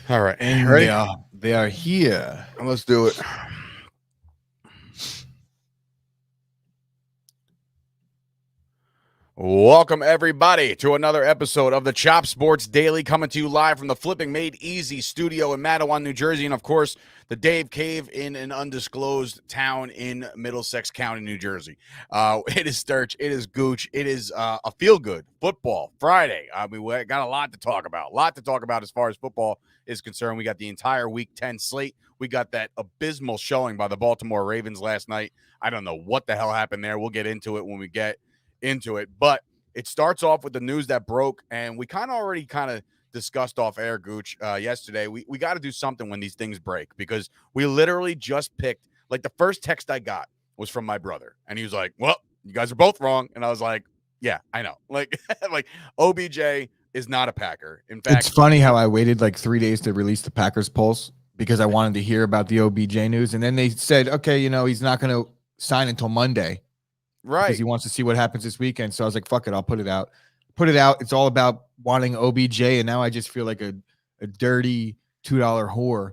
All right. And Ready? they are here. Let's do it. Welcome, everybody, to another episode of the Chop Sports Daily, coming to you live from the Flipping Made Easy studio in Matawan, New Jersey, and, of course, the Dave Cave in an undisclosed town in Middlesex County, New Jersey. It is Sturch. It is Gooch. It is a feel-good football Friday. We got a lot to talk about as far as football is concerned. We got the entire Week 10 slate. We got that abysmal showing by the Baltimore Ravens last night. I don't know what the hell happened there. We'll get into it when we get into it, but it starts off with the news that broke, and we already discussed off air, Gooch, yesterday. We got to do something when these things break, because we literally just picked, like, the first text I got was from my brother, and he was like, well, you guys are both wrong. And I was like, yeah, I know. Like, like OBJ is not a Packer. In fact, It's funny how I waited like 3 days to release the Packers polls because I wanted to hear about the OBJ news. And then they said, okay, he's not going to sign until Monday. Right. Because he wants to see what happens this weekend. So I was like, fuck it, I'll put it out. It's all about wanting OBJ. And now I just feel like a dirty $2 whore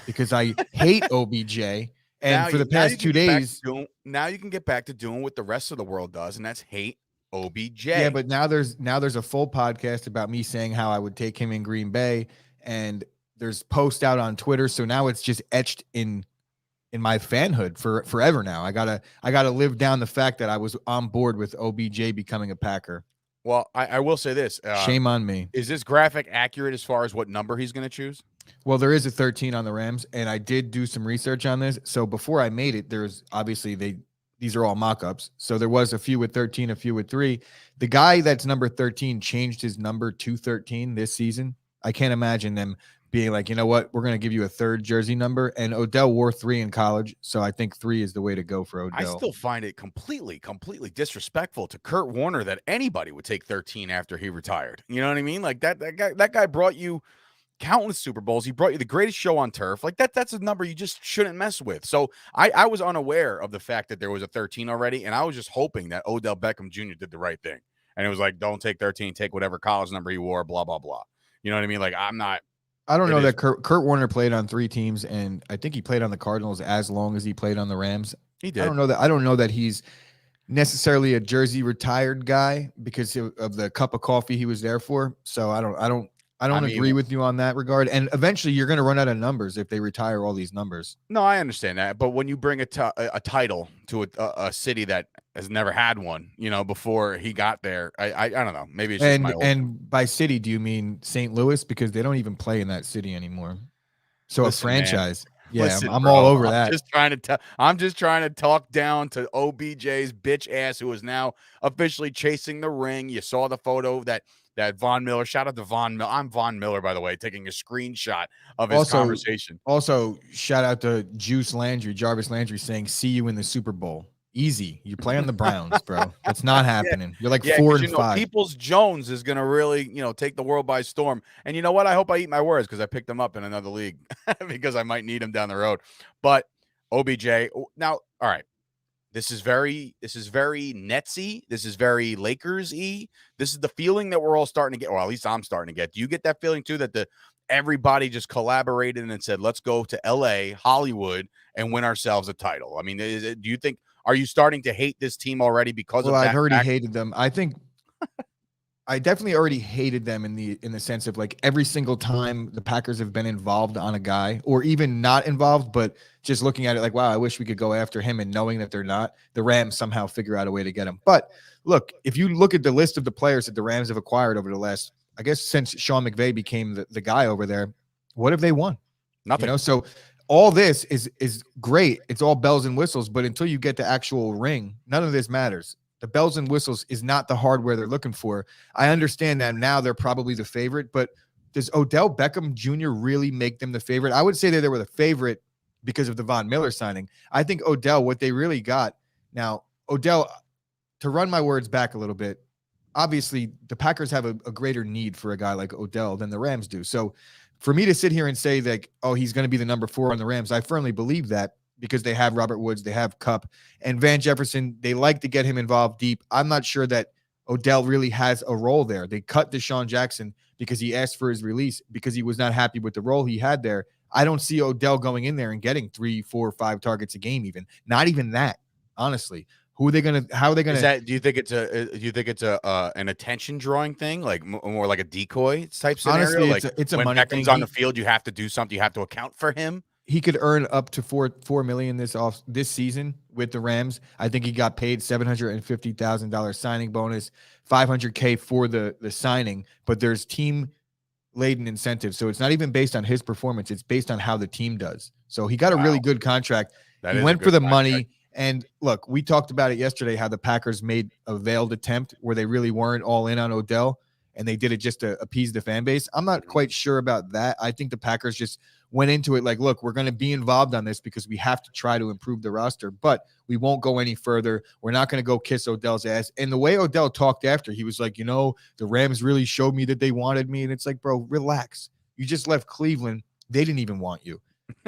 because I hate OBJ. And now for the past 2 days. Now you can get back to doing what the rest of the world does, and that's hate OBJ. Yeah, but now there's a full podcast about me saying how I would take him in Green Bay. And there's posts out on Twitter. So now it's just etched in my fanhood for forever now. I gotta live down the fact that I was on board with OBJ becoming a Packer. Well, I will say this. Shame on me. Is this graphic accurate as far as what number he's going to choose? Well, there is a 13 on the Rams, and I did do some research on this. So before I made it, there's obviously these are all mock-ups. So there was a few with 13, a few with 3. The guy that's number 13 changed his number to 13 this season. I can't imagine them being like, you know what, we're going to give you a 3rd jersey number. And Odell wore 3 in college, so I think 3 is the way to go for Odell. I still find it completely disrespectful to Kurt Warner that anybody would take 13 after he retired. You know what I mean? Like that guy brought you countless Super Bowls. He brought you the greatest show on turf. Like that's a number you just shouldn't mess with. So I was unaware of the fact that there was a 13 already, and I was just hoping that Odell Beckham Jr. did the right thing. And it was like, don't take 13, take whatever college number he wore, blah, blah, blah. You know what I mean? Like, I don't know that Kurt Warner played on 3 teams, and I think he played on the Cardinals as long as he played on the Rams. He did. I don't know that he's necessarily a jersey retired guy because of the cup of coffee he was there for. So I don't agree with you on that regard. And eventually you're going to run out of numbers if they retire all these numbers. No, I understand that. But when you bring a title to a city that has never had one, before he got there, I don't know. Maybe it's just and by city, do you mean St. Louis? Because they don't even play in that city anymore. So a franchise. Man. Yeah, Listen, I'm bro, all over that. I'm just trying to talk down to OBJ's bitch ass, who is now officially chasing the ring. You saw the photo that Von Miller, shout out to Von Miller. I'm Von Miller, by the way, taking a screenshot of his conversation. Also, shout out to Jarvis Landry saying, see you in the Super Bowl. Easy. You play on the Browns, bro. That's not happening. Yeah. You're like 4-5. Peoples Jones is going to really, take the world by storm. And you know what? I hope I eat my words, because I picked him up in another league because I might need him down the road. But OBJ, now, all right. This is very Netsy. This is very Lakers-y. This is the feeling that we're all starting to get, or at least I'm starting to get. Do you get that feeling too, that everybody just collaborated and said, let's go to LA, Hollywood, and win ourselves a title? I mean, do you think, are you starting to hate this team already because of that? I've already hated them. I think I definitely already hated them in the sense of, like, every single time the Packers have been involved on a guy, or even not involved, but just looking at it like, wow, I wish we could go after him, and knowing that they're not, the Rams somehow figure out a way to get him. But look, if you look at the list of the players that the Rams have acquired over the last, I guess, since Sean McVay became the guy over there, what have they won? Nothing. So all this is great. It's all bells and whistles, but until you get the actual ring, none of this matters. The bells and whistles is not the hardware they're looking for. I understand that now they're probably the favorite, but does Odell Beckham Jr. really make them the favorite? I would say that they were the favorite because of the Von Miller signing. I think Odell, what they really got now, Odell, to run my words back a little bit, obviously the Packers have a greater need for a guy like Odell than the Rams do. So for me to sit here and say that, oh, he's going to be the number 4 on the Rams, I firmly believe that, because they have Robert Woods, they have Kupp, and Van Jefferson. They like to get him involved deep. I'm not sure that Odell really has a role there. They cut Deshaun Jackson because he asked for his release because he was not happy with the role he had there. I don't see Odell going in there and getting 3, 4, 5 targets a game, even not even that. Honestly, how are they going to? Do you think it's an attention drawing thing, like more like a decoy type scenario? Honestly, Like it's a when money Beckham's thing. on the field, you have to do something. You have to account for him. He could earn up to $4 million this season with the Rams. I think he got paid $750,000 signing bonus, $500K for the signing, but there's team laden incentives. So it's not even based on his performance. It's based on how the team does. So he got a really good contract. He went for the money. And look, we talked about it yesterday, how the Packers made a veiled attempt where they really weren't all in on Odell and they did it just to appease the fan base. I'm not quite sure about that. I think the Packers just went into it like, look, we're going to be involved on this because we have to try to improve the roster, but we won't go any further. We're not going to go kiss Odell's ass. And the way Odell talked after, he was like, the Rams really showed me that they wanted me. And it's like, bro, relax. You just left Cleveland. They didn't even want you.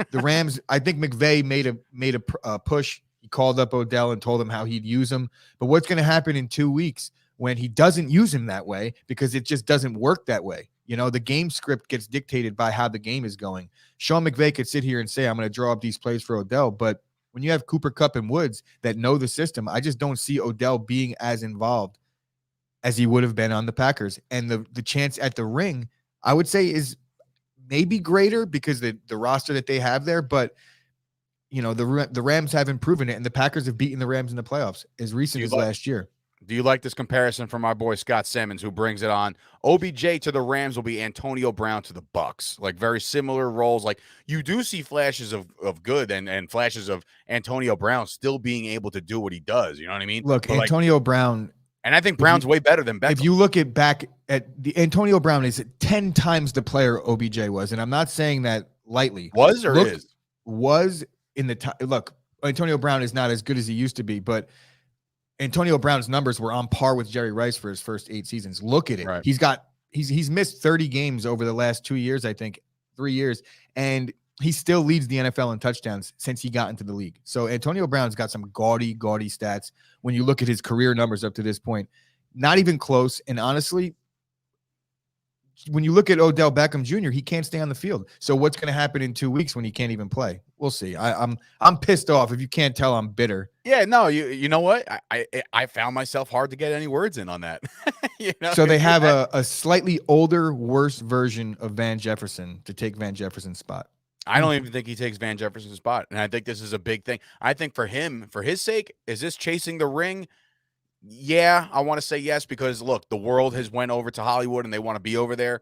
The Rams, I think McVay made a push. He called up Odell and told him how he'd use him. But what's going to happen in 2 weeks when he doesn't use him that way, because it just doesn't work that way? The game script gets dictated by how the game is going. Sean McVay could sit here and say, I'm going to draw up these plays for Odell. But when you have Cooper Kupp and Woods that know the system, I just don't see Odell being as involved as he would have been on the Packers. And the chance at the ring, I would say, is maybe greater because the roster that they have there. But, the Rams haven't proven it. And the Packers have beaten the Rams in the playoffs as recent as last year. Do you like this comparison from our boy Scott Simmons, who brings it on? OBJ to the Rams will be Antonio Brown to the Bucs. Like very similar roles. Like you do see flashes of good and flashes of Antonio Brown still being able to do what he does. You know what I mean? Look, but Antonio Brown. And I think Brown's way better than Beckham. If you look back at the Antonio Brown is 10 times the player OBJ was. And I'm not saying that lightly. Was in the time. Look, Antonio Brown is not as good as he used to be, but Antonio Brown's numbers were on par with Jerry Rice for his first 8 seasons. Look at it. Right. He's missed 30 games over the last 2 years, I think 3 years, and he still leads the NFL in touchdowns since he got into the league. So Antonio Brown's got some gaudy stats when you look at his career numbers up to this point. Not even close. And honestly, when you look at Odell Beckham Jr., he can't stay on the field. So what's going to happen in 2 weeks when he can't even play? We'll see. I'm pissed off. If you can't tell, I'm bitter. Yeah, no, you know what? I found myself hard to get any words in on that. So they have a slightly older, worse version of Van Jefferson to take Van Jefferson's spot. I don't even think he takes Van Jefferson's spot. And I think this is a big thing. I think for him, for his sake, is this chasing the ring? Yeah, I want to say yes, because look, the world has went over to Hollywood and they want to be over there.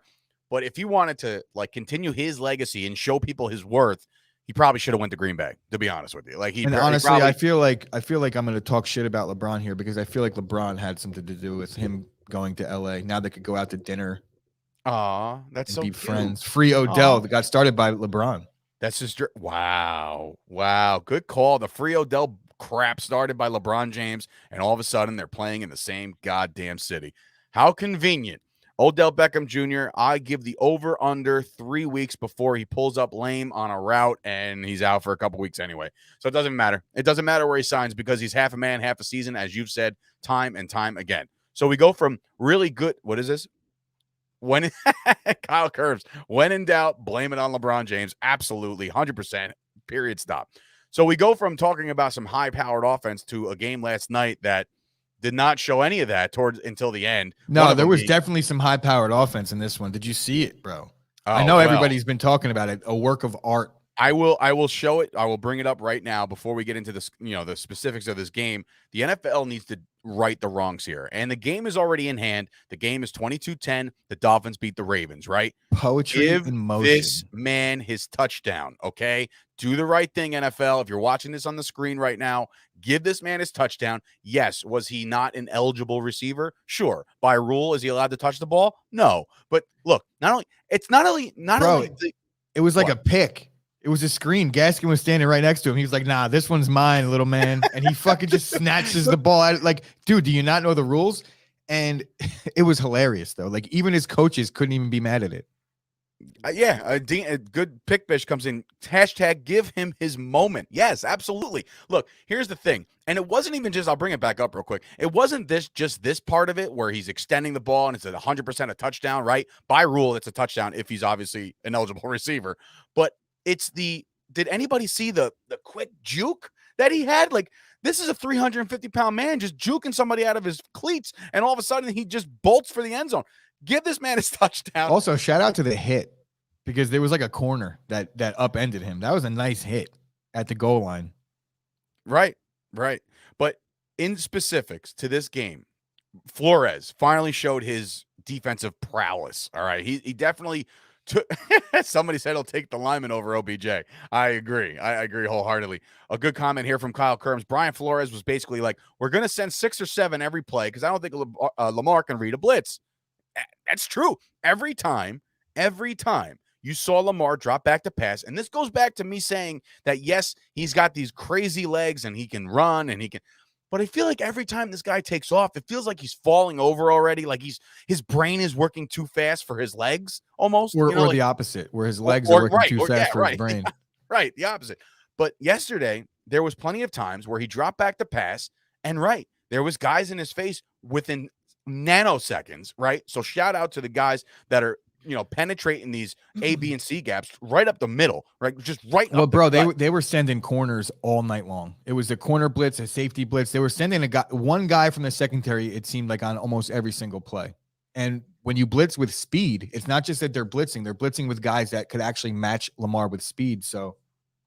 But if he wanted to continue his legacy and show people his worth, he probably should have went to Green Bay, to be honest with you. Honestly, I feel like I'm going to talk shit about LeBron here because I feel like LeBron had something to do with him going to LA. Now they could go out to dinner. Aw, that's so be cute. Friends. Free Odell that got started by LeBron. That's just wow. Good call. The free Odell crap started by LeBron James, and all of a sudden they're playing in the same goddamn city. How convenient. Odell Beckham Jr., I give the over-under 3 weeks before he pulls up lame on a route, and he's out for a couple weeks anyway. So it doesn't matter. It doesn't matter where he signs because he's half a man, half a season, as you've said time and time again. So we go from really good – what is this? When Kyle Curves, when in doubt, blame it on LeBron James. Absolutely, 100%, period, stop. So we go from talking about some high-powered offense to a game last night that did not show any of that until the end. No, there was definitely some high-powered offense in this one. Did you see it, bro? I know everybody's been talking about it. A work of art. I will show it. I will bring it up right now before we get into this, the specifics of this game. The NFL needs to right the wrongs here. And the game is already in hand. The game is 22-10. The Dolphins beat the Ravens, right? Poetry in motion. Give this man his touchdown, okay? Do the right thing, NFL. If you're watching this on the screen right now, give this man his touchdown. Yes, was he not an eligible receiver? Sure. By rule, is he allowed to touch the ball? No. But look, it was like a pick. It was a screen. Gaskin was standing right next to him. He was like, nah, this one's mine, little man. And he fucking just snatches the ball out. Like, dude, do you not know the rules? And it was hilarious, though. Like, even his coaches couldn't even be mad at it. A good pick fish comes in. Hashtag give him his moment. Yes, absolutely. Look, here's the thing. And it wasn't even just, I'll bring it back up real quick. It wasn't just this part of it where he's extending the ball and it's at 100% a touchdown, right? By rule, it's a touchdown if he's obviously an eligible receiver. But it's did anybody see the quick juke that he had? Like, this is a 350-pound man just juking somebody out of his cleats. And all of a sudden he just bolts for the end zone. Give this man his touchdown. Also, shout out to the hit, because there was like a corner that upended him. That was a nice hit at the goal line. Right. But in specifics to this game, Flores finally showed his defensive prowess. All right. He definitely took somebody said he'll take the lineman over OBJ. I agree. I agree wholeheartedly. A good comment here from Kyle Kerms. Brian Flores was basically like, we're going to send 6 or 7 every play because I don't think Lamar can read a blitz. That's true. Every time you saw Lamar drop back to pass, and this goes back to me saying that, yes, he's got these crazy legs and he can run and he can, but I feel like every time this guy takes off, it feels like he's falling over already. Like his brain is working too fast for his legs almost. Or like, the opposite, where his legs are working too fast for his brain. Right, the opposite. But yesterday, there was plenty of times where he dropped back to pass, and there was guys in his face within nanoseconds, right? So shout out to the guys that are, penetrating these A, B, and C gaps right up the middle, right? Just right well, up bro, they were sending corners all night long. It was a corner blitz, a safety blitz. They were sending one guy from the secondary, it seemed like, on almost every single play. And when you blitz with speed, it's not just that they're blitzing with guys that could actually match Lamar with speed. So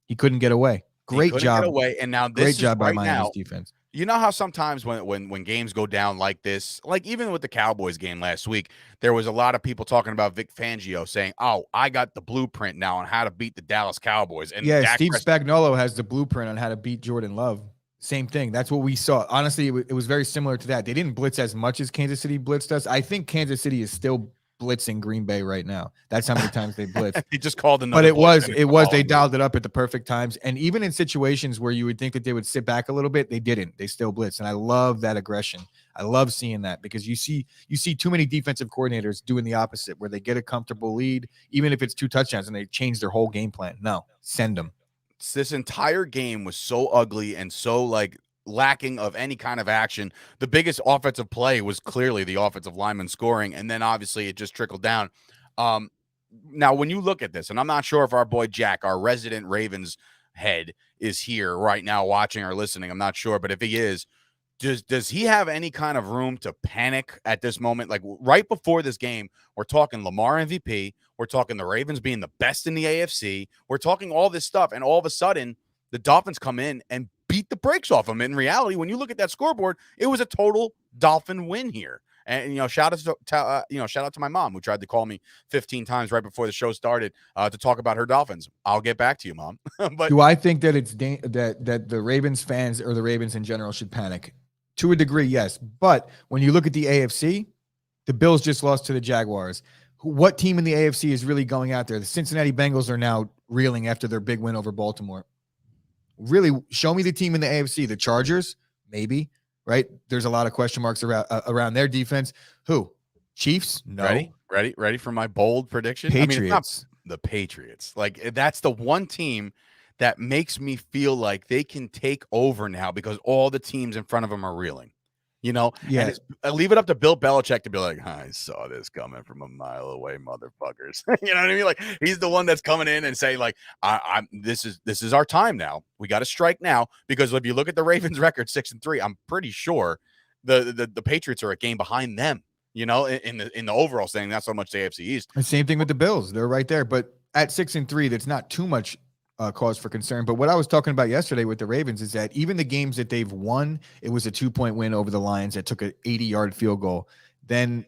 he couldn't get away. Great job. Get away. And now this great job by right Miami's now, defense. You know how sometimes when games go down like this, like even with the Cowboys game last week, there was a lot of people talking about Vic Fangio saying, "Oh, I got the blueprint now on how to beat the Dallas Cowboys." And Steve Spagnuolo has the blueprint on how to beat Jordan Love. Same thing. That's what we saw. Honestly, it was very similar to that. They didn't blitz as much as Kansas City blitzed us. I think Kansas City is still blitzing Green Bay right now. That's how many times they blitzed. He just called another. But it was they dialed it up at the perfect times. And even in situations where you would think that they would sit back a little bit, they didn't. They still blitzed. And I love that aggression. I love seeing that, because you see too many defensive coordinators doing the opposite, where they get a comfortable lead, even if it's 2 touchdowns, and they change their whole game plan. No, send them. This entire game was so ugly and so lacking of any kind of action. The biggest offensive play was clearly the offensive lineman scoring, and then obviously it just trickled down. Now, when you look at this, and I'm not sure if our boy Jack, our resident Ravens head, is here right now watching or listening. I'm not sure, but if he is, does he have any kind of room to panic at this moment? Like right before this game, we're talking Lamar MVP, we're talking the Ravens being the best in the AFC, we're talking all this stuff, and all of a sudden the Dolphins come in and beat the brakes off them. In reality, when you look at that scoreboard, it was a total Dolphin win here. And shout out to my mom, who tried to call me 15 times right before the show started to talk about her Dolphins. I'll get back to you, Mom. But do I think that it's that the Ravens fans, or the Ravens in general, should panic? To a degree, yes. But when you look at the AFC, the Bills just lost to the Jaguars. What team in the AFC is really going out there? The Cincinnati Bengals are now reeling after their big win over Baltimore. Really, show me the team in the AFC. The Chargers, maybe, right? There's a lot of question marks around their defense. Who? Chiefs? No. Ready for my bold prediction? Patriots. I mean, it's not the Patriots. Like, that's the one team that makes me feel like they can take over now, because all the teams in front of them are reeling. Yeah. And I leave it up to Bill Belichick to be like, I saw this coming from a mile away, motherfuckers. You know what I mean? Like, he's the one that's coming in and saying, like, this is our time now. We got to strike now, because if you look at the Ravens record, 6-3, I'm pretty sure the Patriots are a game behind them. In the overall thing, not so much the AFC East. The same thing with the Bills. They're right there, but at 6-3, that's not too much cause for concern. But what I was talking about yesterday with the Ravens is that even the games that they've won, it was a 2-point win over the Lions that took an 80-yard field goal. Then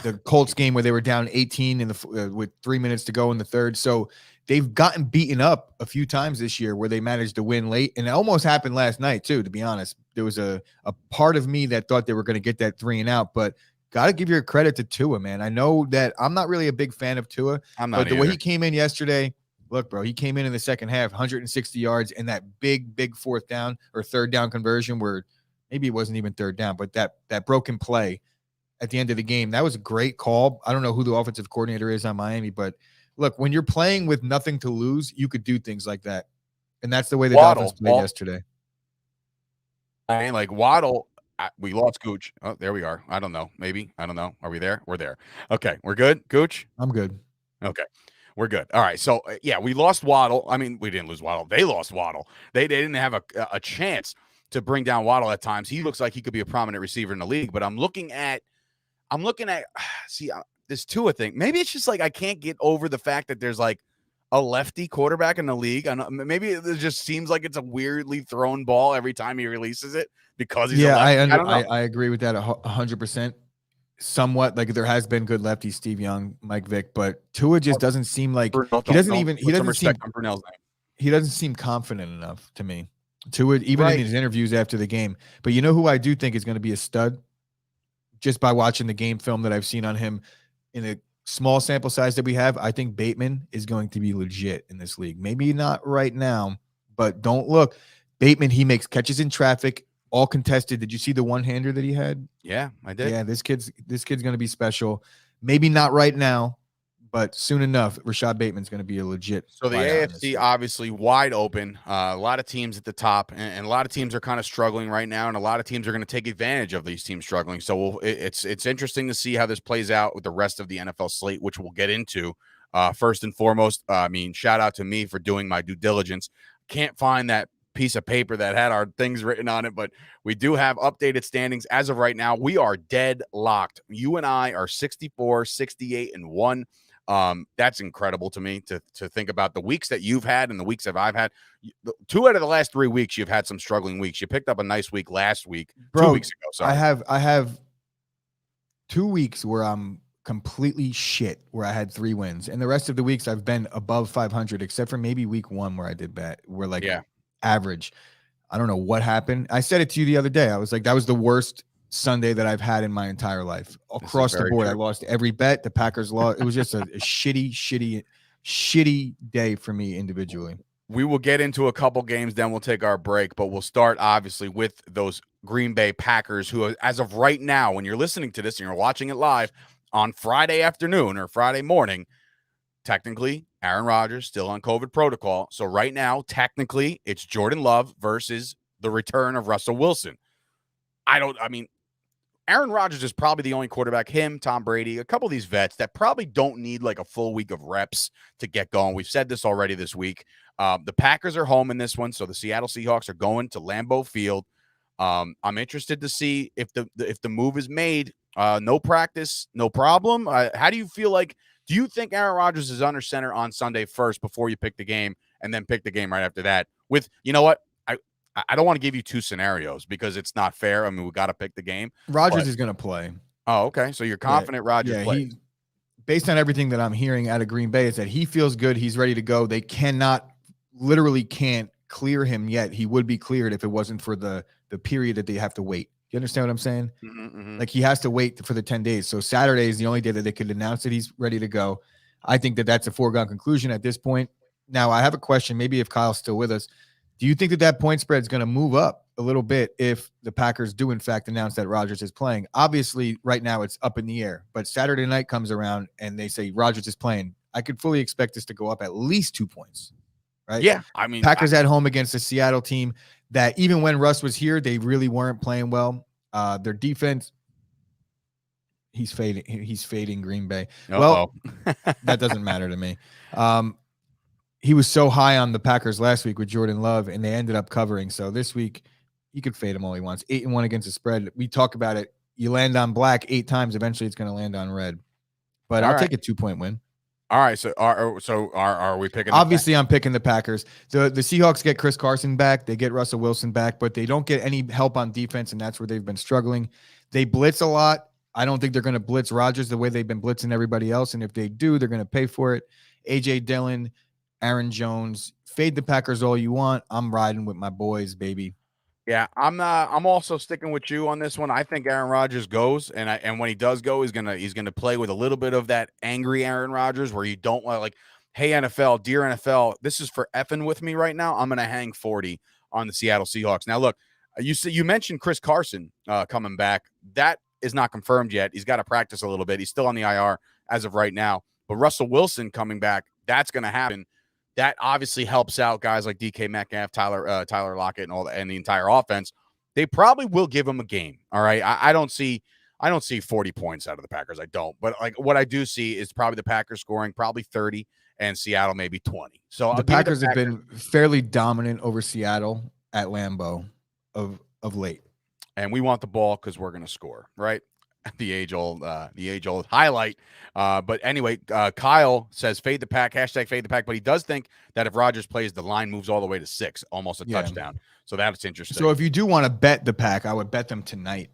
the Colts game where they were down 18 with 3 minutes to go in the third. So they've gotten beaten up a few times this year where they managed to win late. And it almost happened last night too, to be honest. There was a part of me that thought they were going to get that 3 and out, but got to give your credit to Tua, man. I know that I'm not really a big fan of Tua, but the way he came in yesterday, look, bro, he came in the second half, 160 yards, and that big fourth down or third down conversion, where maybe it wasn't even third down, but that broken play at the end of the game, that was a great call. I don't know who the offensive coordinator is on Miami, but look, when you're playing with nothing to lose, you could do things like that. And that's the way the Waddle, Dolphins played yesterday. I mean, like Waddle, we lost Gooch. Oh, there we are. I don't know. Maybe. I don't know. Are we there? We're there. Okay. We're good. Gooch? I'm good. Okay. We're good. All right. So, yeah, we lost Waddle. I mean, we didn't lose Waddle. They lost Waddle. They didn't have a chance to bring down Waddle at times. He looks like he could be a prominent receiver in the league, but I'm looking at, see, this Tua thing. Maybe it's just like I can't get over the fact that there's like a lefty quarterback in the league. I know, maybe it just seems like it's a weirdly thrown ball every time he releases it because he's a lefty. I don't know. I agree with that 100%. Somewhat, like there has been good lefties, Steve Young, Mike Vick, but Tua just doesn't seem like he doesn't seem confident enough to me. Tua, even in his interviews after the game. But you know who I do think is going to be a stud? Just by watching the game film that I've seen on him in a small sample size that we have, I think Bateman is going to be legit in this league. Maybe not right now, but don't look. Bateman, he makes catches in traffic, all contested. Did you see the one-hander that he had? Yeah, I did. Yeah, this kid's going to be special. Maybe not right now, but soon enough, Rashad Bateman's going to be a legit. So the AFC obviously wide open. A lot of teams at the top, and a lot of teams are kind of struggling right now, and a lot of teams are going to take advantage of these teams struggling. So it's interesting to see how this plays out with the rest of the NFL slate, which we'll get into. First and foremost, I mean, shout out to me for doing my due diligence. Can't find that piece of paper that had our things written on it, but we do have updated standings as of right now. We are deadlocked. You and I are 64, 68, and 1. That's incredible to me to think about the weeks that you've had and the weeks that I've had. 2 out of the last 3 weeks, you've had some struggling weeks. You picked up a nice week last week, bro, 2 weeks ago. Sorry. I have 2 weeks where I'm completely shit, where I had 3 wins, and the rest of the weeks I've been above 500, except for maybe week 1 where I did bad. We're like average. I don't know what happened. I said it to you the other day. I was like, that was the worst Sunday that I've had in my entire life across the board. True. I lost every bet. The Packers lost. It was just a shitty day for me individually. We will get into a couple games, then we'll take our break, but we'll start obviously with those Green Bay Packers who, as of right now, when you're listening to this and you're watching it live on Friday afternoon or Friday morning, technically Aaron Rodgers still on COVID protocol. So right now, technically it's Jordan Love versus the return of Russell Wilson. Aaron Rodgers is probably the only quarterback, him, Tom Brady, a couple of these vets that probably don't need like a full week of reps to get going. We've said this already this week. The Packers are home in this one, so the Seattle Seahawks are going to Lambeau Field. I'm interested to see if the move is made. No practice, no problem. How do you feel like? Do you think Aaron Rodgers is under center on Sunday first before you pick the game and then pick the game right after that? With, you know what? I don't want to give you 2 scenarios because it's not fair. I mean, we got to pick the game. Rodgers is going to play. Oh, okay. So you're confident Rodgers plays. Based on everything that I'm hearing out of Green Bay is that he feels good. He's ready to go. They literally can't clear him yet. He would be cleared if it wasn't for the period that they have to wait. You understand what I'm saying? Mm-hmm. Like he has to wait for the 10 days. So Saturday is the only day that they could announce that he's ready to go. I think that that's a foregone conclusion at this point. Now, I have a question. Maybe if Kyle's still with us, do you think that point spread is going to move up a little bit if the Packers do, in fact, announce that Rodgers is playing? Obviously, right now it's up in the air, but Saturday night comes around and they say Rodgers is playing. I could fully expect this to go up at least 2 points, right? Yeah. I mean, Packers at home against the Seattle team that even when Russ was here, they really weren't playing well. Their defense, he's fading Green Bay. Well, that doesn't matter to me. He was so high on the Packers last week with Jordan Love, and they ended up covering. So this week, he could fade him all he wants. 8-1 against the spread. We talk about it. You land on black 8 times. Eventually, it's going to land on red. But I'll take a 2-point win. All right. So are we picking? Obviously, I'm picking the Packers. The Seahawks get Chris Carson back. They get Russell Wilson back, but they don't get any help on defense, and that's where they've been struggling. They blitz a lot. I don't think they're going to blitz Rodgers the way they've been blitzing everybody else, and if they do, they're going to pay for it. A.J. Dillon, Aaron Jones, fade the Packers all you want. I'm riding with my boys, baby. Yeah, I'm also sticking with you on this one. I think Aaron Rodgers goes, and when he does go, he's gonna play with a little bit of that angry Aaron Rodgers, where you don't want like, hey NFL, dear NFL, this is for effing with me right now. I'm gonna hang 40 on the Seattle Seahawks. Now look, you mentioned Chris Carson coming back. That is not confirmed yet. He's got to practice a little bit. He's still on the IR as of right now. But Russell Wilson coming back, that's going to happen. That obviously helps out guys like DK Metcalf, Tyler Lockett, and the entire offense. They probably will give him a game. All right. I don't see 40 points out of the Packers. I don't. But like what I do see is probably the Packers scoring probably 30 and Seattle maybe 20. So the Packers have been fairly dominant over Seattle at Lambeau of late. And we want the ball because we're going to score, right? The age old highlight. But anyway, Kyle says fade the pack, hashtag fade the pack. But he does think that if Rodgers plays, the line moves all the way to 6, almost a touchdown. So that's interesting. So if you do want to bet the pack, I would bet them tonight.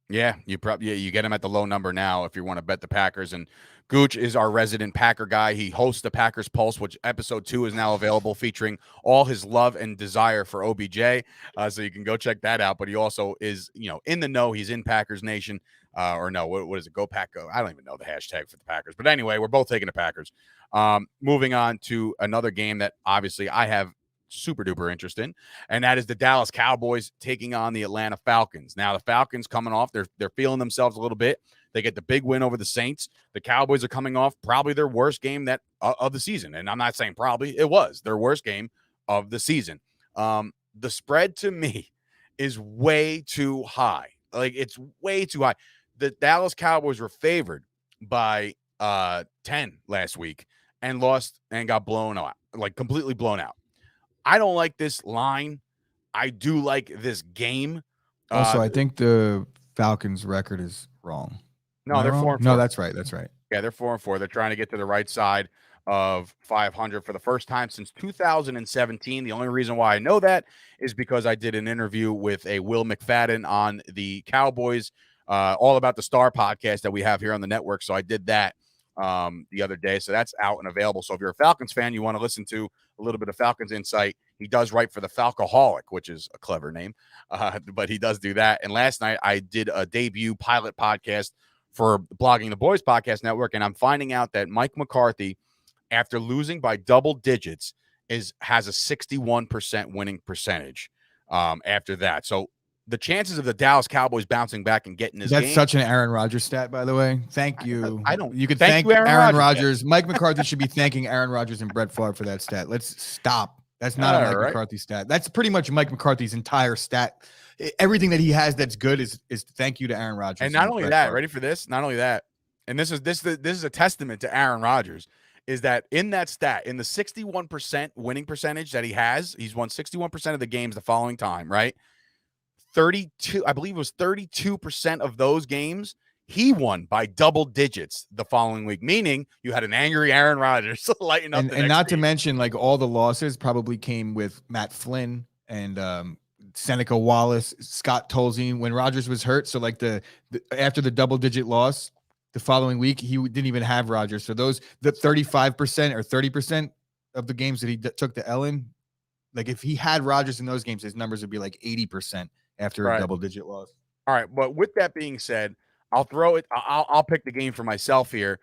Yeah, you get him at the low number now if you want to bet the Packers. And Gooch is our resident Packer guy. He hosts the Packers Pulse, which episode 2 is now available, featuring all his love and desire for OBJ. So you can go check that out. But he also is, in the know. He's in Packers Nation. Or no, what is it? Go Pack Go. I don't even know the hashtag for the Packers. But anyway, we're both taking the Packers. Moving on to another game that obviously I have super duper interest in, and that is the Dallas Cowboys taking on the Atlanta Falcons. Now the Falcons coming off, they're feeling themselves a little bit. They get the big win over the Saints. The Cowboys are coming off probably their worst game of the season, and I'm not saying probably, it was their worst game of the season. The spread to me is way too high. Like, it's way too high. The Dallas Cowboys were favored by 10 last week and lost and got blown out, like completely blown out. I don't like this line. I do like this game. Also, I think the Falcons' record is wrong. No, they're 4-4. No, that's right. That's right. Yeah, they're 4-4. They're trying to get to the right side of 500 for the first time since 2017. The only reason why I know that is because I did an interview with a Will McFadden on the Cowboys, all about the Star podcast that we have here on the network. So I did that the other day. So that's out and available. So if you're a Falcons fan, you want to listen to a little bit of Falcons insight. He does write for the Falcoholic, which is a clever name, but he does do that. And last night I did a debut pilot podcast for Blogging the Boys Podcast Network, and I'm finding out that Mike McCarthy, after losing by double digits, has a 61% winning percentage after that. So the chances of the Dallas Cowboys bouncing back and getting this That's game, such an Aaron Rodgers stat, by the way. Thank you. I don't. You could thank thank you, Aaron Rodgers. Mike McCarthy should be thanking Aaron Rodgers and Brett Favre for that stat. Let's stop. That's not a Mike McCarthy stat. That's pretty much Mike McCarthy's entire stat. Everything that he has that's good is thank you to Aaron Rodgers. And not only that, ready for this? Not only that, and this is a testament to Aaron Rodgers, is that in that stat, in the 61% winning percentage that he has, he's won 61% of the games the following time, right? 32, I believe it was 32% of those games he won by double digits the following week, meaning you had an angry Aaron Rodgers lighting up. And not to mention, like, all the losses probably came with Matt Flynn and Seneca Wallace, Scott Tolzien when Rodgers was hurt. So like the after the double digit loss the following week, he didn't even have Rodgers. So the 35% or 30% of the games that he took to Ellen, like if he had Rodgers in those games, his numbers would be like 80% after a double digit loss. All right. But with that being said, I'll pick the game for myself here.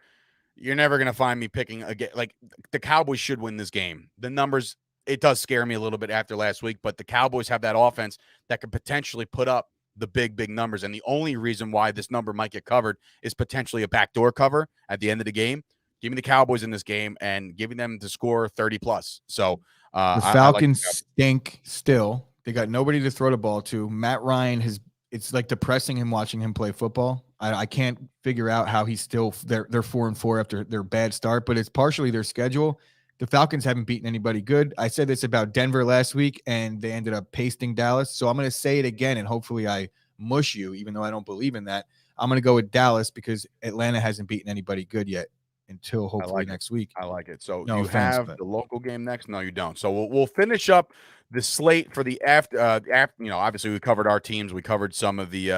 You're never going to find me picking again. Like, the Cowboys should win this game. The numbers, it does scare me a little bit after last week, but the Cowboys have that offense that could potentially put up the big numbers. And the only reason why this number might get covered is potentially a backdoor cover at the end of the game. Give me the Cowboys in this game and giving them to score 30 plus. So the Falcons stink still. They got nobody to throw the ball to. Matt Ryan it's like depressing him watching him play football. I can't figure out how he's still they're 4-4 after their bad start, but it's partially their schedule. The Falcons haven't beaten anybody good. I said this about Denver last week, and they ended up pasting Dallas. So I'm going to say it again, and hopefully I mush you, even though I don't believe in that. I'm going to go with Dallas because Atlanta hasn't beaten anybody good yet until hopefully next week. I like it. So you have the local game next? No, you don't. So we'll finish up the slate for the after. Obviously we covered our teams. We covered some of the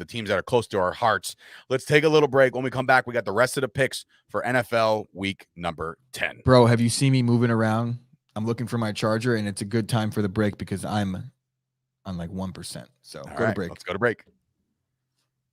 teams that are close to our hearts. Let's take a little break. When we come back, we got the rest of the picks for NFL week number 10. Bro, have you seen me moving around? I'm looking for my charger, and it's a good time for the break because I'm on like 1%. So go to break. Let's go to break.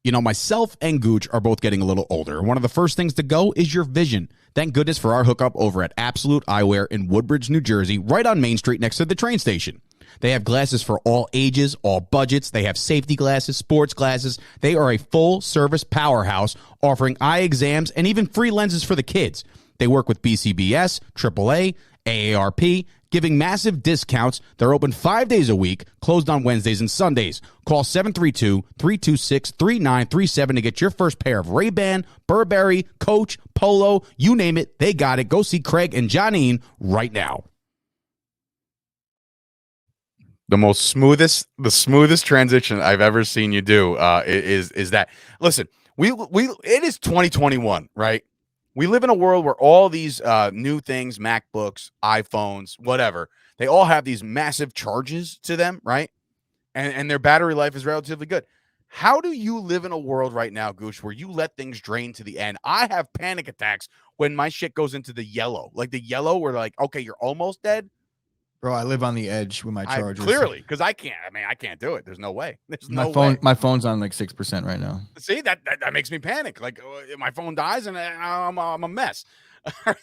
You know, myself and Gooch are both getting a little older. One of the first things to go is your vision. Thank goodness for our hookup over at Absolute Eyewear in Woodbridge, New Jersey, right on Main Street next to the train station. They have glasses for all ages, all budgets. They have safety glasses, sports glasses. They are a full-service powerhouse offering eye exams and even free lenses for the kids. They work with BCBS, AAA, AARP, giving massive discounts. They're open 5 days a week, closed on Wednesdays and Sundays. Call 732-326-3937 to get your first pair of Ray-Ban, Burberry, Coach, Polo, you name it, they got it. Go see Craig and Johnine right now. The smoothest transition I've ever seen you do is that. Listen, it is 2021, right? We live in a world where all these new things, MacBooks, iPhones, whatever, they all have these massive charges to them, right? And their battery life is relatively good. How do you live in a world right now, Gooch, where you let things drain to the end? I have panic attacks when my shit goes into the yellow, like the yellow where they're like, okay, you're almost dead. Bro, I live on the edge with my chargers. Clearly, because I can't do it. There's no way. There's my no phone. way. My phone's on like 6% right now. See, that makes me panic. Like my phone dies and I'm a mess.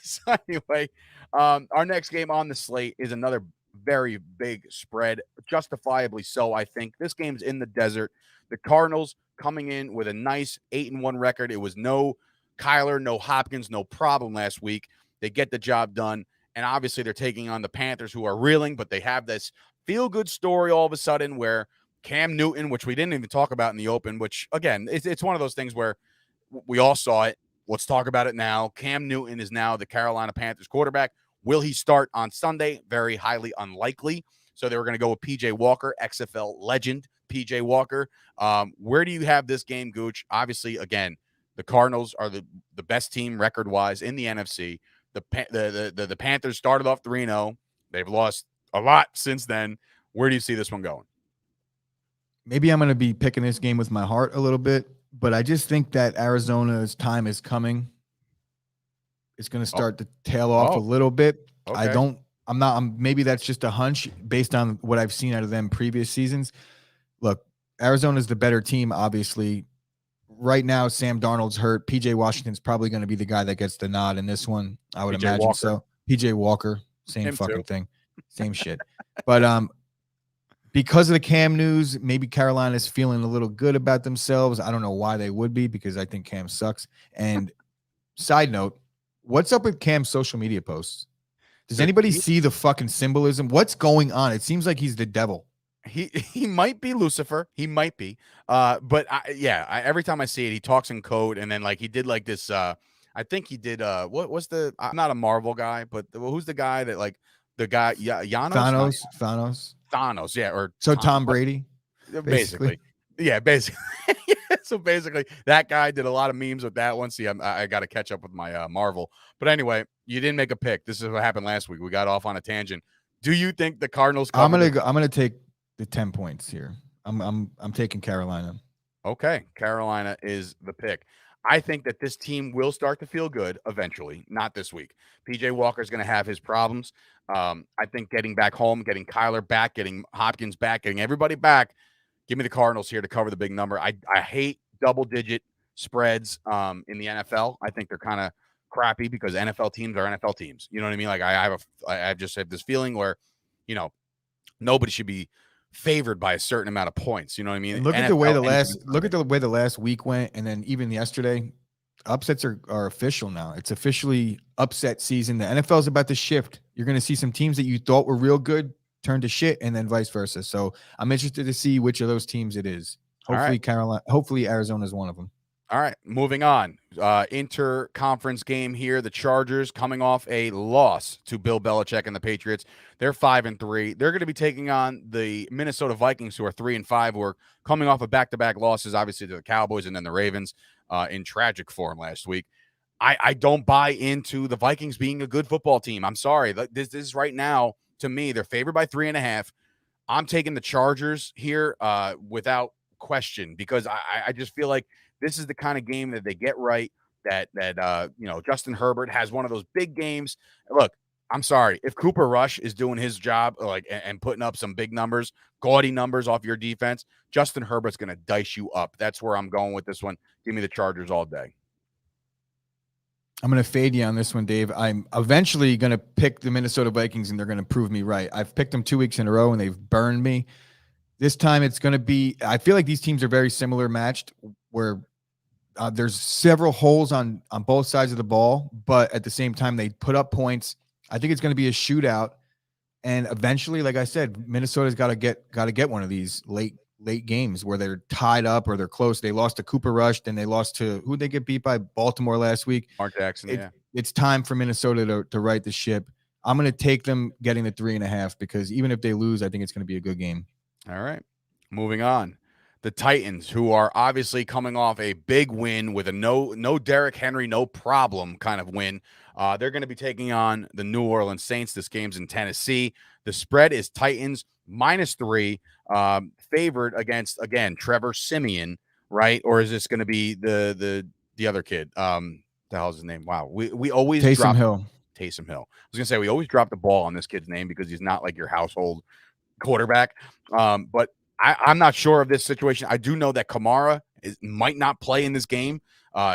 So anyway, our next game on the slate is another very big spread, justifiably so. I think this game's in the desert. The Cardinals coming in with a nice 8-1 record. It was no Kyler, no Hopkins, no problem last week. They get the job done. And obviously they're taking on the Panthers, who are reeling, but they have this feel-good story all of a sudden where Cam Newton, which we didn't even talk about in the open, which, again, it's one of those things where we all saw it. Let's talk about it now. Cam Newton is now the Carolina Panthers quarterback. Will he start on Sunday? Very highly unlikely. So they were going to go with P.J. Walker, XFL legend P.J. Walker. Where do you have this game, Gooch? Obviously, again, the Cardinals are the best team record-wise in the NFC. The Panthers started off 3-0. They've lost a lot since then. Where do you see this one going? Maybe I'm going to be picking this game with my heart a little bit, but I just think that Arizona's time is coming. It's going to start to tail off a little bit. Okay. Maybe that's just a hunch based on what I've seen out of them previous seasons. Look, Arizona's the better team, obviously. Right now, Sam Darnold's hurt. PJ Washington's probably going to be the guy that gets the nod in this one. I would imagine Walker. So. PJ Walker, same fucking thing, same shit. But because of the Cam news, maybe Carolina's feeling a little good about themselves. I don't know why they would be, because I think Cam sucks. And side note, what's up with Cam's social media posts? Does anybody see the fucking symbolism? What's going on? It seems like he's the devil. He might be Lucifer. He might be. But every time I see it, he talks in code, and then like he did like this. I think he did. What was the? I'm not a Marvel guy, but who's the guy that like the guy? Janos? Thanos. Yeah. Or so Tom Brady. Basically. Yeah. Basically. So basically, that guy did a lot of memes with that one. See, I got to catch up with my Marvel. But anyway, you didn't make a pick. This is what happened last week. We got off on a tangent. Do you think the Cardinals? I'm gonna take the 10 points here. I'm taking Carolina. Okay, Carolina is the pick. I think that this team will start to feel good eventually, not this week. PJ Walker is going to have his problems. I think getting back home, getting Kyler back, getting Hopkins back, getting everybody back. Give me the Cardinals here to cover the big number. I hate double-digit spreads in the NFL. I think they're kind of crappy because NFL teams are NFL teams. You know what I mean? Like I just have this feeling where, nobody should be favored by a certain amount of points. You know what I mean? Look at the way the last week went, and then even yesterday, upsets are official now. It's officially upset season. The NFL is about to shift. You're going to see some teams that you thought were real good turn to shit, and then vice versa. So I'm interested to see which of those teams it is. Hopefully Arizona is one of them. All right, moving on. Inter-conference game here. The Chargers coming off a loss to Bill Belichick and the Patriots. They're 5-3. They're going to be taking on the Minnesota Vikings, who are 3-5, who are coming off of back-to-back losses, obviously to the Cowboys and then the Ravens in tragic form last week. I don't buy into the Vikings being a good football team. I'm sorry. This is right now, to me, they're favored by 3.5. I'm taking the Chargers here without question, because I just feel like this is the kind of game that they get right, that Justin Herbert has one of those big games. Look, I'm sorry. If Cooper Rush is doing his job and putting up some big numbers, gaudy numbers off your defense, Justin Herbert's going to dice you up. That's where I'm going with this one. Give me the Chargers all day. I'm going to fade you on this one, Dave. I'm eventually going to pick the Minnesota Vikings, and they're going to prove me right. I've picked them 2 weeks in a row, and they've burned me. This time it's going to be – I feel like these teams are very similar matched, where there's several holes on both sides of the ball, but at the same time they put up points. I think it's going to be a shootout, and eventually, like I said, Minnesota's got to get one of these late games where they're tied up or they're close. They lost to Cooper Rush, then they lost to who they get beat by Baltimore last week. Mark Jackson. It's time for Minnesota to right the ship. I'm going to take them getting the 3.5 because even if they lose, I think it's going to be a good game. All right. Moving on. The Titans, who are obviously coming off a big win with a no Derrick Henry, no problem kind of win. They're going to be taking on the New Orleans Saints. This game's in Tennessee. The spread is Titans -3, favored against, again, Trevor Siemian, right? Or is this going to be the other kid? The hell's his name? Wow. We always Taysom Hill. Taysom Hill. I was going to say, we always drop the ball on this kid's name because he's not like your household quarterback. But I'm not sure of this situation. I do know that Kamara might not play in this game.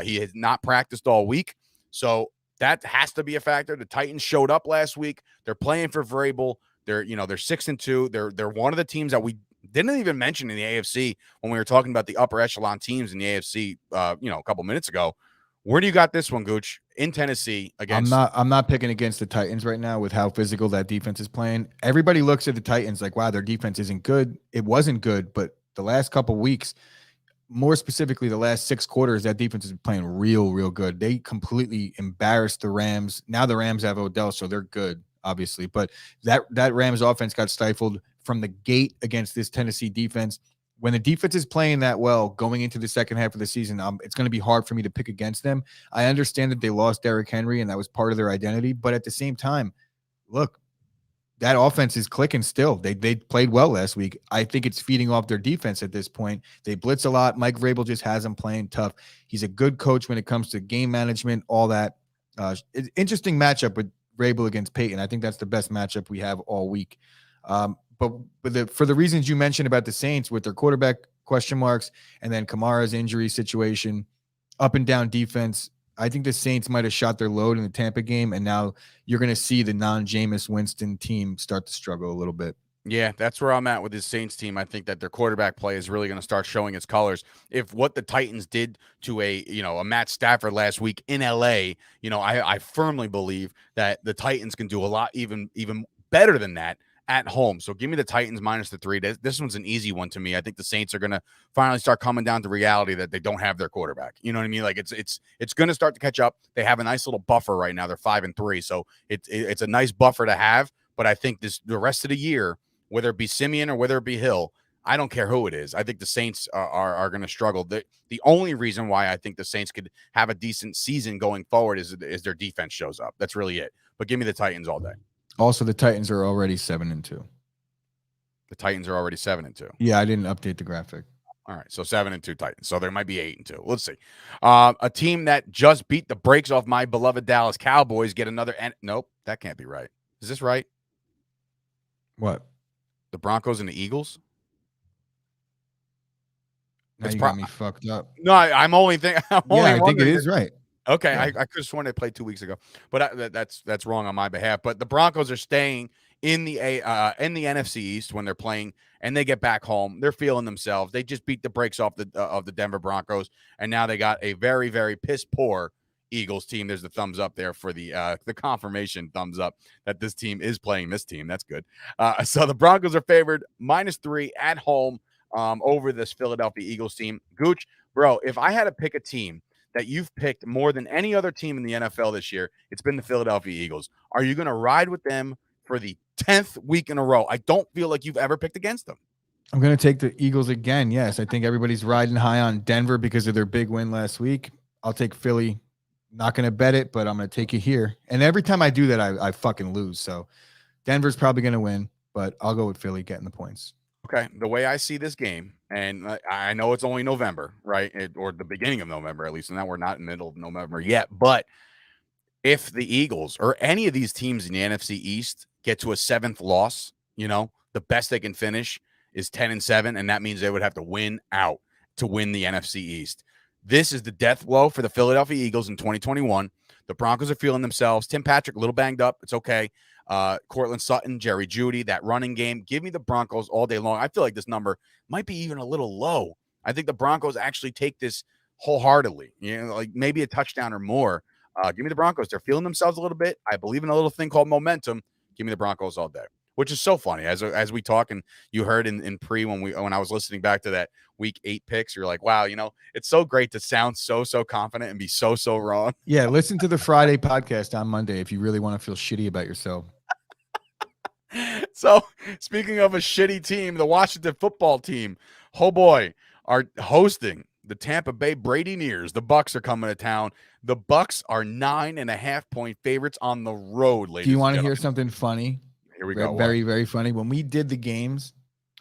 He has not practiced all week. So that has to be a factor. The Titans showed up last week. They're playing for Vrabel. They're 6-2. They're one of the teams that we didn't even mention in the AFC when we were talking about the upper echelon teams in the AFC, a couple minutes ago. Where do you got this one, Gooch? In Tennessee against. I'm not picking against the Titans right now with how physical that defense is playing. Everybody looks at the Titans like, wow, their defense isn't good. It wasn't good, but the last couple weeks, more specifically the last 6 quarters, that defense is playing real good. They completely embarrassed the Rams. Now the Rams have Odell, so they're good, obviously. But that Rams offense got stifled from the gate against this Tennessee defense. When the defense is playing that well going into the second half of the season, it's going to be hard for me to pick against them. I understand that they lost Derrick Henry and that was part of their identity, but at the same time, look, that offense is clicking still. They played well last week. I think it's feeding off their defense at this point. They blitz a lot. Mike Vrabel just has them playing tough. He's a good coach when it comes to game management, all that. Interesting matchup with Vrabel against Peyton. I think that's the best matchup we have all week. But for the reasons you mentioned about the Saints with their quarterback question marks and then Kamara's injury situation, up and down defense, I think the Saints might have shot their load in the Tampa game, and now you're going to see the non-Jameis Winston team start to struggle a little bit. Yeah, that's where I'm at with this Saints team. I think that their quarterback play is really going to start showing its colors. If what the Titans did to a Matt Stafford last week in LA, I firmly believe that the Titans can do a lot even better than that at home. So give me the Titans -3. This one's an easy one to me. I think the Saints are going to finally start coming down to reality that they don't have their quarterback. You know what I mean? Like it's going to start to catch up. They have a nice little buffer right now. They're 5-3. So it's a nice buffer to have. But I think the rest of the year, whether it be Simeon or whether it be Hill, I don't care who it is. I think the Saints are going to struggle. The only reason why I think the Saints could have a decent season going forward is their defense shows up. That's really it. But give me the Titans all day. Also, the Titans are already 7-2. The Titans are already 7-2. Yeah, I didn't update the graphic. All right, so 7-2 Titans. So there might be 8-2. Let's see. A team that just beat the brakes off my beloved Dallas Cowboys get another. Nope, that can't be right. Is this right? What? The Broncos and the Eagles? Now you got me fucked up. No, I'm only thinking. I think it is right. Okay, yeah. I could have sworn they played 2 weeks ago, but that's wrong on my behalf. But the Broncos are staying in the NFC East when they're playing, and they get back home. They're feeling themselves. They just beat the brakes off of the Denver Broncos, and now they got a very, very piss poor Eagles team. There's the thumbs up there for the confirmation thumbs up that this team is playing this team. That's good. So the Broncos are favored -3 at home over this Philadelphia Eagles team. Gooch, bro, if I had to pick a team that you've picked more than any other team in the NFL this year, it's been the Philadelphia Eagles. Are you going to ride with them for the 10th week in a row? I don't feel like you've ever picked against them. I'm going to take the Eagles again. Yes, I think everybody's riding high on Denver because of their big win last week. I'll take Philly. Not going to bet it, but I'm going to take it here. And every time I do that, I fucking lose. So Denver's probably going to win, but I'll go with Philly getting the points. Okay, the way I see this game, and I know it's only November, right? Or the beginning of November, at least. And now we're not in the middle of November yet. But if the Eagles or any of these teams in the NFC East get to a 7th loss, the best they can finish is 10-7, and that means they would have to win out to win the NFC East. This is the death blow for the Philadelphia Eagles in 2021. The Broncos are feeling themselves. Tim Patrick, a little banged up. It's okay. Cortland Sutton, Jerry Jeudy, that running game. Give me the Broncos all day long. I feel like this number might be even a little low. I think the Broncos actually take this wholeheartedly. Like maybe a touchdown or more. Give me the Broncos. They're feeling themselves a little bit. I believe in a little thing called momentum. Give me the Broncos all day, which is so funny. As we talk, and you heard in pre when I was listening back to that week 8 picks, you're like, wow, it's so great to sound so confident and be so wrong. Yeah, listen to the Friday podcast on Monday if you really want to feel shitty about yourself. So, speaking of a shitty team, the Washington football team, oh boy, are hosting the Tampa Bay Bradyneers. The Bucs are coming to town. The Bucs are 9.5-point favorites on the road, ladies. Do you want to hear something funny? Here we go. Very, very funny. When we did the games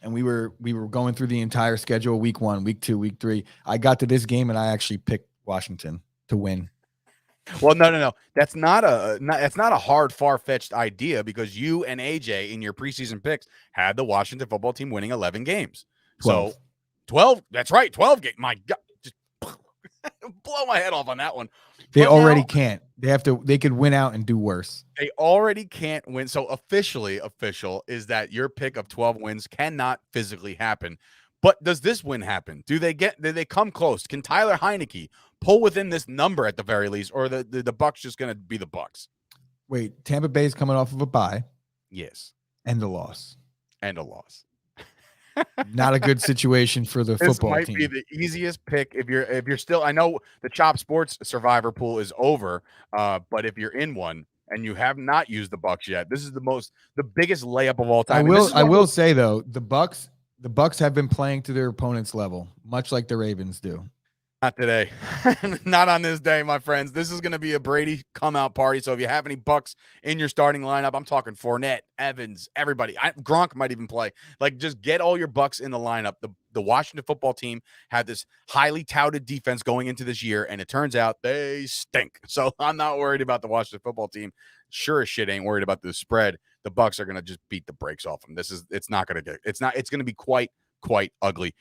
and we were going through the entire schedule, week 1, week 2, week 3, I got to this game and I actually picked Washington to win. Well, no. That's not a hard, far-fetched idea because you and AJ in your preseason picks had the Washington football team winning 11 games. 12. So 12, that's right, 12 games. My God, just blow my head off on that one. They already can't. They could win out and do worse. They already can't win. So official is that your pick of 12 wins cannot physically happen. But does this win happen? Do they come close? Can Tyler Heineke pull within this number at the very least, or the Bucs just going to be the Bucs? Wait, Tampa Bay is coming off of a bye. Yes. And a loss. Not a good situation for the football team. This might be the easiest pick if you're still. I know the Chop Sports Survivor pool is over, but if you're in one and you have not used the Bucs yet, this is the biggest layup of all time. I will say though, the Bucs have been playing to their opponent's level, much like the Ravens do. Not today. Not on this day, my friends. This is going to be a Brady come-out party. So if you have any Bucs in your starting lineup, I'm talking Fournette, Evans, everybody. Gronk might even play. Like, just get all your Bucs in the lineup. The Washington football team had this highly touted defense going into this year, and it turns out they stink. So I'm not worried about the Washington football team. Sure as shit ain't worried about the spread. The Bucs are going to just beat the brakes off them. It's going to be quite ugly.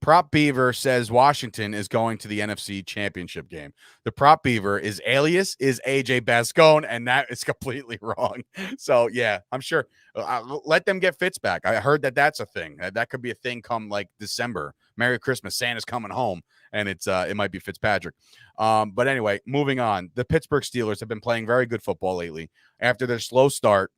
Prop Beaver says Washington is going to the NFC Championship game. The Prop Beaver is AJ Bascone, and that is completely wrong. So, yeah, I'm sure. Let them get Fitz back. I heard that's a thing. That could be a thing come, like, December. Merry Christmas. Santa's coming home, and it might be Fitzpatrick. But anyway, moving on. The Pittsburgh Steelers have been playing very good football lately. After their slow start,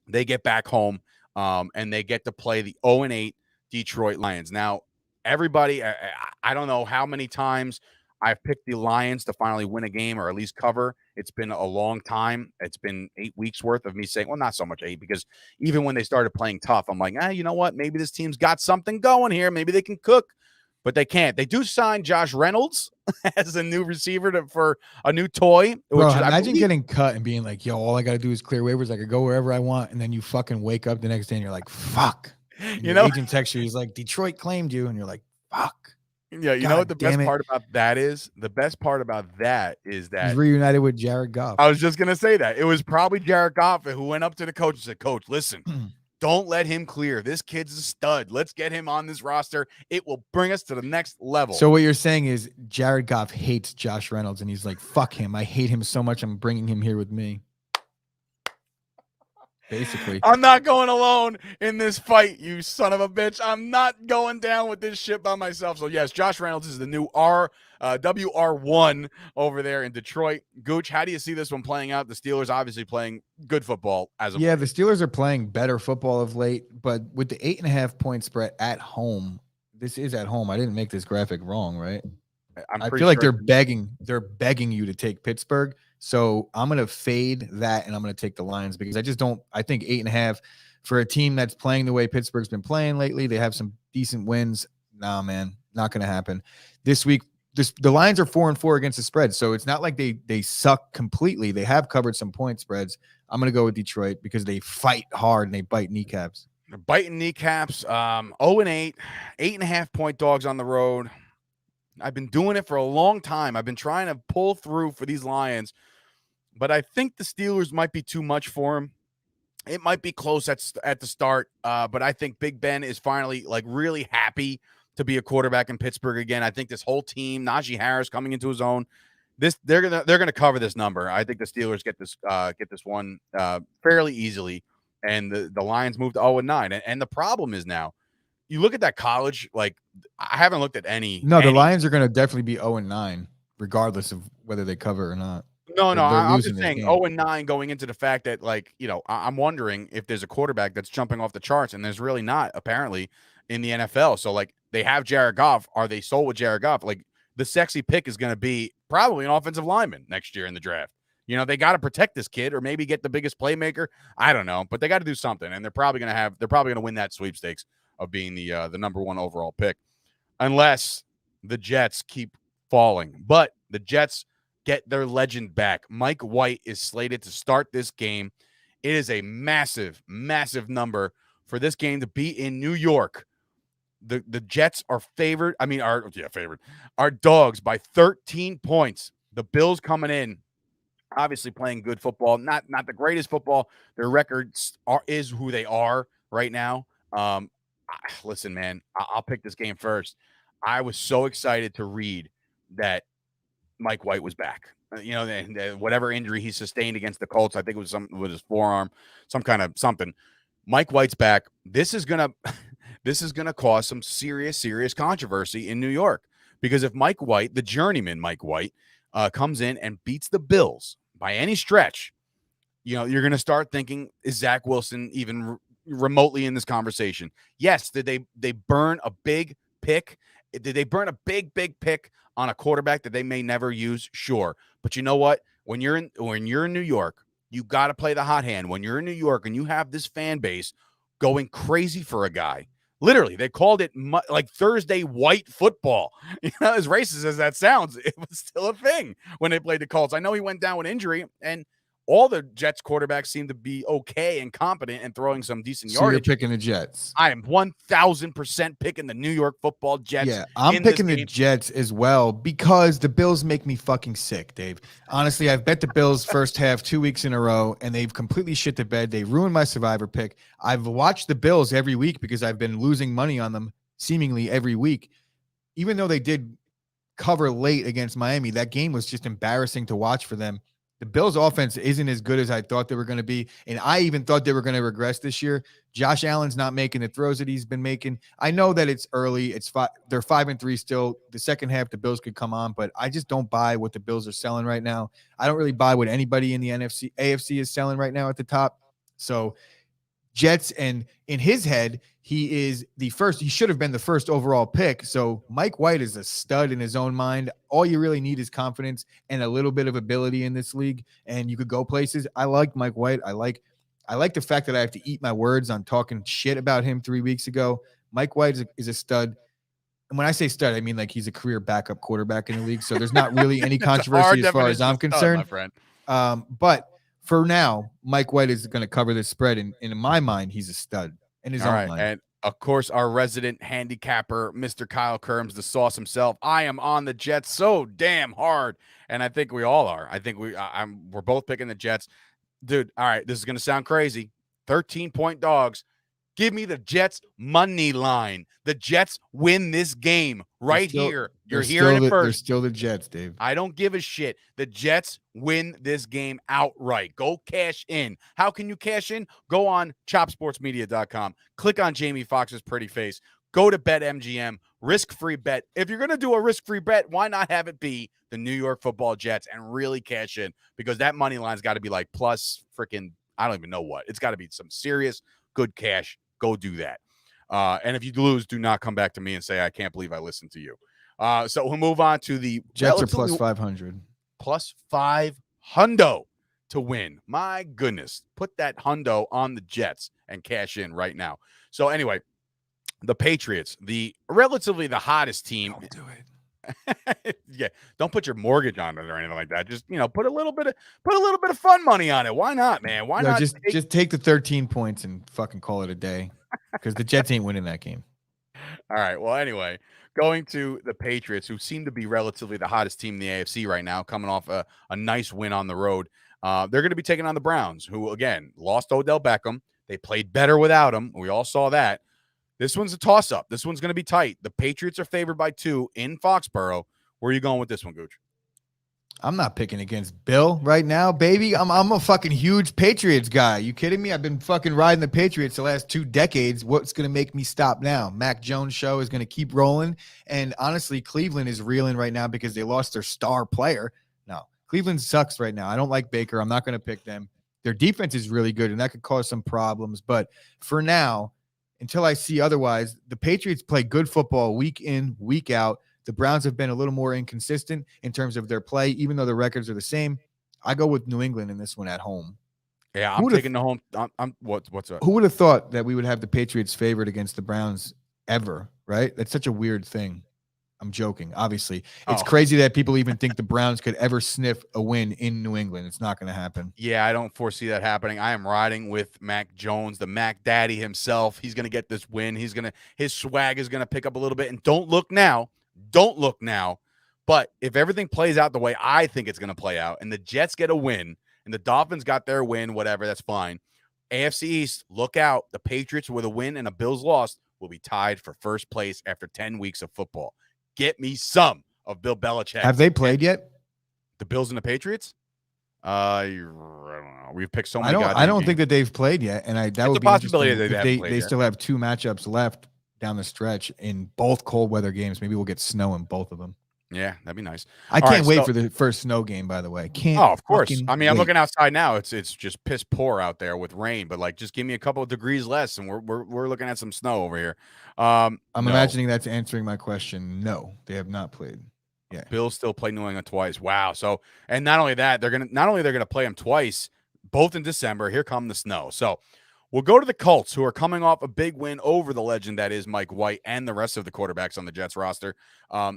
they get back home, and they get to play the 0-8 Detroit Lions. Now, everybody, I don't know how many times I've picked the Lions to finally win a game or at least cover. It's been a long time. It's been 8 weeks worth of me saying, well, not so much 8, because even when they started playing tough, I'm like, you know what? Maybe this team's got something going here. Maybe they can cook, but they can't. They do sign Josh Reynolds as a new receiver for a new toy. Bro, imagine getting cut and being like, yo, all I got to do is clear waivers. I could go wherever I want. And then you fucking wake up the next day and you're like, fuck. Your agent texts you, he's like, Detroit claimed you, and you're like, fuck. Yeah, you know what the best part about that is? The best part about that is that he's reunited with Jared Goff. I was just gonna say that. It was probably Jared Goff who went up to the coach and said, Coach, listen, don't let him clear. This kid's a stud. Let's get him on this roster. It will bring us to the next level. So what you're saying is Jared Goff hates Josh Reynolds, and he's like, fuck him. I hate him so much, I'm bringing him here with me. Basically, I'm not going alone in this fight, you son of a bitch. I'm not going down with this shit by myself. So yes, Josh Reynolds is the new WR1 over there in Detroit. Gooch, how do you see this one playing out? The Steelers obviously playing good football as of late. The Steelers are playing better football of late, but with the 8.5-point spread at home, this is at home. I didn't make this graphic wrong, right? I feel like they're begging you to take Pittsburgh. So I'm going to fade that, and I'm going to take the Lions because I think 8.5 for a team that's playing the way Pittsburgh's been playing lately. They have some decent wins. Nah, man, not going to happen. This week, the Lions are 4-4 against the spread. So it's not like they suck completely. They have covered some point spreads. I'm going to go with Detroit because they fight hard and they bite kneecaps. They're biting kneecaps. 0-8, 8.5-point dogs on the road. I've been doing it for a long time. I've been trying to pull through for these Lions, but I think the Steelers might be too much for them. It might be close at the start, but I think Big Ben is finally like really happy to be a quarterback in Pittsburgh again. I think this whole team, Najee Harris coming into his own, they're gonna cover this number. I think the Steelers get this one fairly easily, and the Lions moved to 0-9. And the problem is now, you look at that college, like I haven't looked at any. No, the Lions are going to definitely be 0-9, regardless of whether they cover or not. No, They're I'm just losing this saying game. 0-9 going into the fact that, like, I'm wondering if there's a quarterback that's jumping off the charts, and there's really not, apparently, in the NFL. So, like, they have Jared Goff. Are they sold with Jared Goff? Like, the sexy pick is going to be probably an offensive lineman next year in the draft. They got to protect this kid or maybe get the biggest playmaker. I don't know, but they got to do something, and they're probably going to win that sweepstakes of being the number one overall pick, unless the Jets keep falling. But the Jets get their legend back. Mike White is slated to start this game. It is a massive, massive number for this game to be in New York. The Jets are favored. Are dogs by 13 points. The Bills coming in, obviously playing good football, not the greatest football. Their records is who they are right now. Listen, man, I'll pick this game first. I was so excited to read that Mike White was back. And whatever injury he sustained against the Colts, I think it was something with his forearm, some kind of something. Mike White's back. This is gonna cause some serious controversy in New York, because if Mike White, the journeyman Mike White, comes in and beats the Bills by any stretch, you're gonna start thinking, is Zach Wilson even remotely in this conversation? Yes. Did they burn a big pick? Did they burn a big pick on a quarterback that they may never use? Sure. But you know what? When you're in New York, you got to play the hot hand. When you're in New York and you have this fan base going crazy for a guy, literally, they called it like Thursday white football. As racist as that sounds, it was still a thing when they played the Colts. I know he went down with injury, and all the Jets quarterbacks seem to be okay and competent and throwing some decent yardage. You're picking the Jets. I am 1,000% picking the New York Football Jets. Yeah, I'm picking the Jets as well, because the Bills make me fucking sick, Dave. Honestly, I've bet the Bills first half 2 weeks in a row, and they've completely shit the bed. They ruined my survivor pick. I've watched the Bills every week because I've been losing money on them seemingly every week. Even though they did cover late against Miami, that game was just embarrassing to watch for them. The Bills' offense isn't as good as I thought they were going to be, and I even thought they were going to regress this year. Josh Allen's not making the throws that he's been making. I know that it's early. They're 5-3 still. The second half, the Bills could come on, but I just don't buy what the Bills are selling right now. I don't really buy what anybody in the AFC is selling right now at the top. So Jets, and in his head, he should have been the first overall pick. So Mike White is a stud in his own mind. All you really need is confidence and a little bit of ability in this league, and you could go places. I like Mike White. I like the fact that I have to eat my words on talking shit about him 3 weeks ago. Mike White is a stud. And when I say stud, I mean like he's a career backup quarterback in the league. So there's not really any controversy as far as I'm concerned. My friend. But for now, Mike White is going to cover this spread. And in my mind, he's a stud in his own mind. And of course, our resident handicapper, Mr. Kyle Kerms, the sauce himself. I am on the Jets so damn hard, and I think we all are. I think we're both picking the Jets, dude. All right, this is gonna sound crazy. 13-point dogs. Give me the Jets money line. The Jets win this game here. You're hearing it first. They're still the Jets, Dave. I don't give a shit. The Jets win this game outright. Go cash in. How can you cash in? Go on chopsportsmedia.com. Click on Jamie Foxx's pretty face. Go to BetMGM. Risk-free bet. If you're going to do a risk-free bet, why not have it be the New York Football Jets and really cash in? Because that money line's got to be like plus freaking, I don't even know what. It's got to be some serious good cash. Go do that. And if you lose, do not come back to me and say, I can't believe I listened to you. So we'll move on to the Jets are plus 500. Plus 500 to win. My goodness. Put that hundo on the Jets and cash in right now. So anyway, the Patriots, the hottest team. Don't do it. Yeah, don't put your mortgage on it or anything like that. Just put a little bit of fun money on it. Why not, man? Why not? Just take the 13 points and fucking call it a day, because the Jets ain't winning that game. All right. Well, anyway, going to the Patriots, who seem to be relatively the hottest team in the AFC right now, coming off a nice win on the road. They're going to be taking on the Browns, who again lost Odell Beckham. They played better without him. We all saw that. This one's a toss-up. This one's going to be tight. The Patriots are favored by 2 in Foxborough. Where are you going with this one, Gooch? I'm not picking against Bill right now, baby. I'm a fucking huge Patriots guy. You kidding me? I've been fucking riding the Patriots the last 2 decades. What's going to make me stop now? Mac Jones show is going to keep rolling. And honestly, Cleveland is reeling right now because they lost their star player. No, Cleveland sucks right now. I don't like Baker. I'm not going to pick them. Their defense is really good, and that could cause some problems. But for now, until I see otherwise, the Patriots play good football week in, week out. The Browns have been a little more inconsistent in terms of their play, even though the records are the same. I go with New England in this one at home. Yeah, I'm taking the home. What's up? Who would have thought that we would have the Patriots favored against the Browns ever, right? That's such a weird thing. I'm joking, obviously. It's crazy that people even think the Browns could ever sniff a win in New England. It's not going to happen. Yeah, I don't foresee that happening. I am riding with Mac Jones, the Mac Daddy himself. He's going to get this win. His swag is going to pick up a little bit. And don't look now. But if everything plays out the way I think it's going to play out, and the Jets get a win, and the Dolphins got their win, whatever, that's fine. AFC East, look out. The Patriots with a win and a Bills loss will be tied for first place after 10 weeks of football. Get me some of Bill Belichick. Have they played yet? The Bills and the Patriots? I don't know. We've picked so many. I don't think that they've played yet, and that would a be possibility that they still have 2 matchups left down the stretch in both cold weather games. Maybe we'll get snow in both of them. Yeah, that'd be nice. I can't wait for the first snow game, by the way. Can't. Oh, of course. I mean, I'm wait. looking outside now. It's just piss poor out there with rain, but like just give me a couple of degrees less and we're looking at some snow over here. I'm imagining that's answering my question. No, they have not played. Yeah. Bills still play New England twice. Wow. So, and not only that, they're going to play them twice, both in December. Here come the snow. So, we'll go to the Colts, who are coming off a big win over the legend that is Mike White and the rest of the quarterbacks on the Jets roster.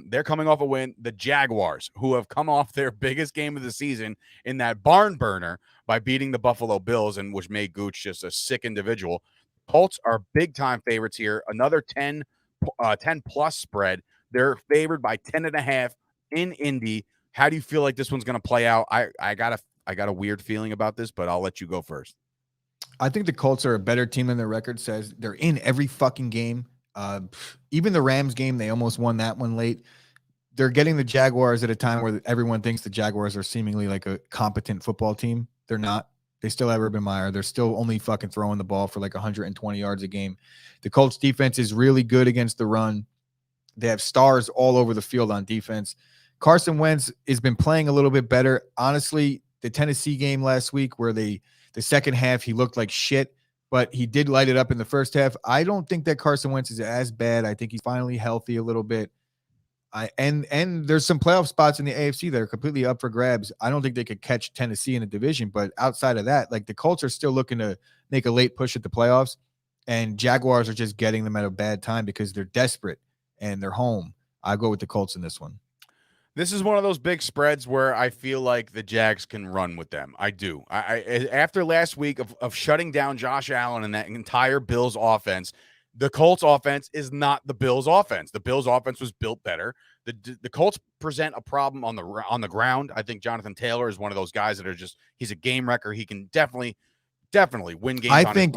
They're coming off a win. The Jaguars, who have come off their biggest game of the season in that barn burner by beating the Buffalo Bills, and which made Gooch just a sick individual. Colts are big-time favorites here. Another 10-plus spread. They're favored by 10.5 in Indy. How do you feel like this one's going to play out? I got a weird feeling about this, but I'll let you go first. I think the Colts are a better team than their record says. They're in every fucking game. Even the Rams game, they almost won that one late. They're getting the Jaguars at a time where everyone thinks the Jaguars are seemingly like a competent football team. They're not. They still have Urban Meyer. They're still only fucking throwing the ball for like 120 yards a game. The Colts defense is really good against the run. They have stars all over the field on defense. Carson Wentz has been playing a little bit better. Honestly, the Tennessee game last week where the second half, he looked like shit, but he did light it up in the first half. I don't think that Carson Wentz is as bad. I think he's finally healthy a little bit. And there's some playoff spots in the AFC that are completely up for grabs. I don't think they could catch Tennessee in a division, but outside of that, like the Colts are still looking to make a late push at the playoffs, and Jaguars are just getting them at a bad time because they're desperate and they're home. I go with the Colts in this one. This is one of those big spreads where I feel like the Jags can run with them. I do. I after last week of shutting down Josh Allen and that entire Bills offense, the Colts offense is not the Bills offense. The Bills offense was built better. The Colts present a problem on the ground. I think Jonathan Taylor is one of those guys that are just, he's a game wrecker. He can definitely win games.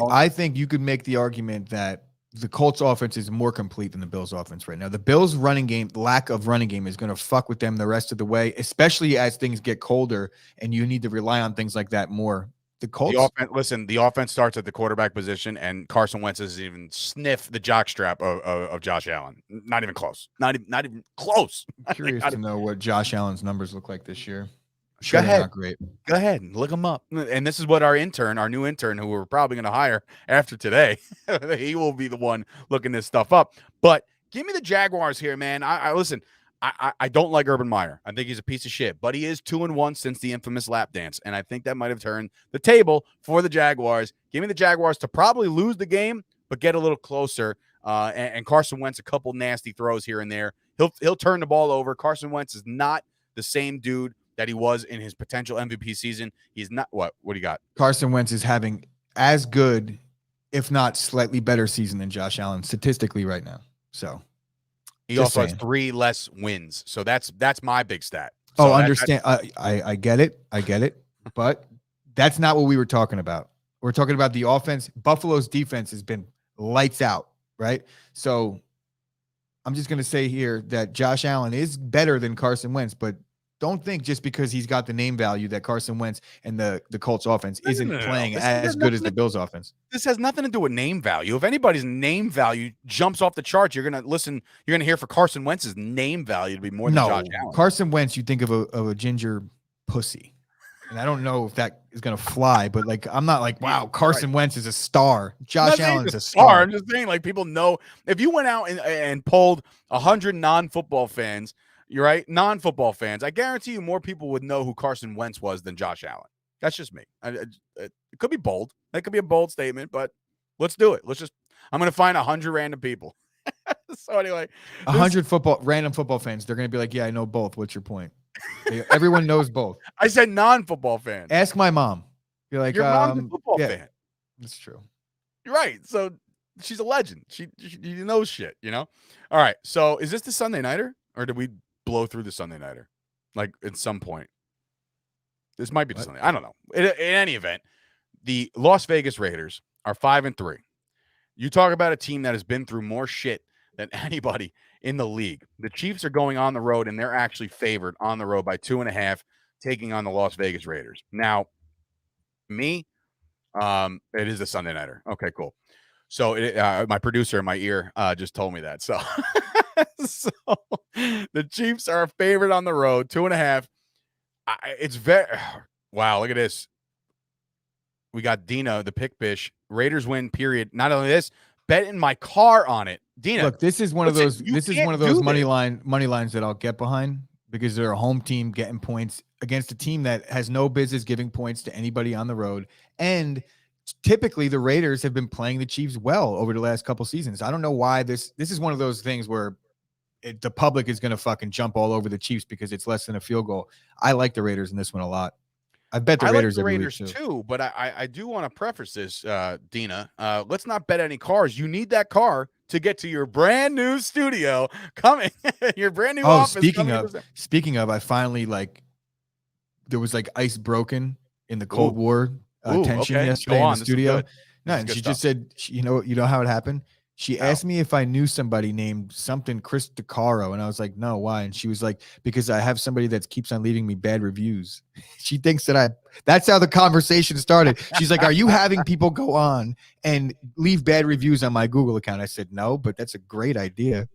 I think you could make the argument that the Colts offense is more complete than the Bills offense right now. The Bills lack of running game is going to fuck with them the rest of the way, especially as things get colder and you need to rely on things like that more. The Colts. The offense starts at the quarterback position, and Carson Wentz doesn't even sniff the jockstrap of Josh Allen. Not even close. Not even close. I'm curious to know what Josh Allen's numbers look like this year. Go ahead. Not great. Go ahead and look them up. And this is what our new intern, who we're probably going to hire after today, he will be the one looking this stuff up. But give me the Jaguars here, man. Listen. I don't like Urban Meyer. I think he's a piece of shit, but he is 2-1 since the infamous lap dance, and I think that might have turned the table for the Jaguars. Give me the Jaguars to probably lose the game, but get a little closer. And Carson Wentz, a couple nasty throws here and there. He'll turn the ball over. Carson Wentz is not the same dude that he was in his potential MVP season. He's not. What do you got? Carson Wentz is having as good, if not slightly better season than Josh Allen statistically right now. So. He also has 3 less wins. So that's my big stat. So understand. I get it. But that's not what we were talking about. We're talking about the offense. Buffalo's defense has been lights out. right? So I'm just going to say here that Josh Allen is better than Carson Wentz, but don't think just because he's got the name value that Carson Wentz and the Colts offense isn't playing as good as the Bills offense. This has nothing to do with name value. If anybody's name value jumps off the charts, you're going to hear for Carson Wentz's name value to be more than Josh Allen. Carson Wentz, you think of a ginger pussy. And I don't know if that is going to fly, but like, I'm not like, wow, Carson Wentz is a star. Josh Allen's a star. I'm just saying, like, people know if you went out and polled 100 non-football fans, you're right, non-football fans, I guarantee you more people would know who Carson Wentz was than Josh Allen. That's just me. It could be bold. That could be a bold statement, but let's do it. I'm going to find 100 random people. So anyway, 100 random football fans. They're going to be like, yeah, I know both. What's your point? Everyone knows both. I said non-football fans. Ask my mom. You're like, your mom's a football fan. That's true. You're right. So she's a legend. She knows shit, you know? All right. So is this the Sunday Nighter, or did we blow through the Sunday Nighter? Like at some point. This might be the Sunday. I don't know. In any event, the Las Vegas Raiders are 5-3. You talk about a team that has been through more shit than anybody in the league. The Chiefs are going on the road, and they're actually favored on the road by 2.5, taking on the Las Vegas Raiders. Now, it is the Sunday Nighter. Okay, cool. So my producer in my ear just told me that. So, so the Chiefs are a favorite on the road, 2.5. It's very wow. Look at this. We got Dina, the pick bish. Raiders win. Period. Not only this, betting my car on it. Dina, look, this is one of those. This is one of those money lines that I'll get behind because they're a home team getting points against a team that has no business giving points to anybody on the road. And typically, the Raiders have been playing the Chiefs well over the last couple seasons. I don't know why this is one of those things where the public is going to fucking jump all over the Chiefs because it's less than a field goal. I like the Raiders in this one a lot. I bet the Raiders, like the Raiders too, but I do want to preface this, Dina. Let's not bet any cars. You need that car to get to your brand new studio coming. Your brand new office. Speaking of, I finally there was ice broken in the Cold War tension yesterday in the studio. No, and she just said, you know how it happened. She asked me if I knew somebody named something Chris DeCaro, and I was like, no, why? And she was like, because I have somebody that keeps on leaving me bad reviews. She thinks that's how the conversation started. She's like, are you having people go on and leave bad reviews on my Google account? I said, no, but that's a great idea.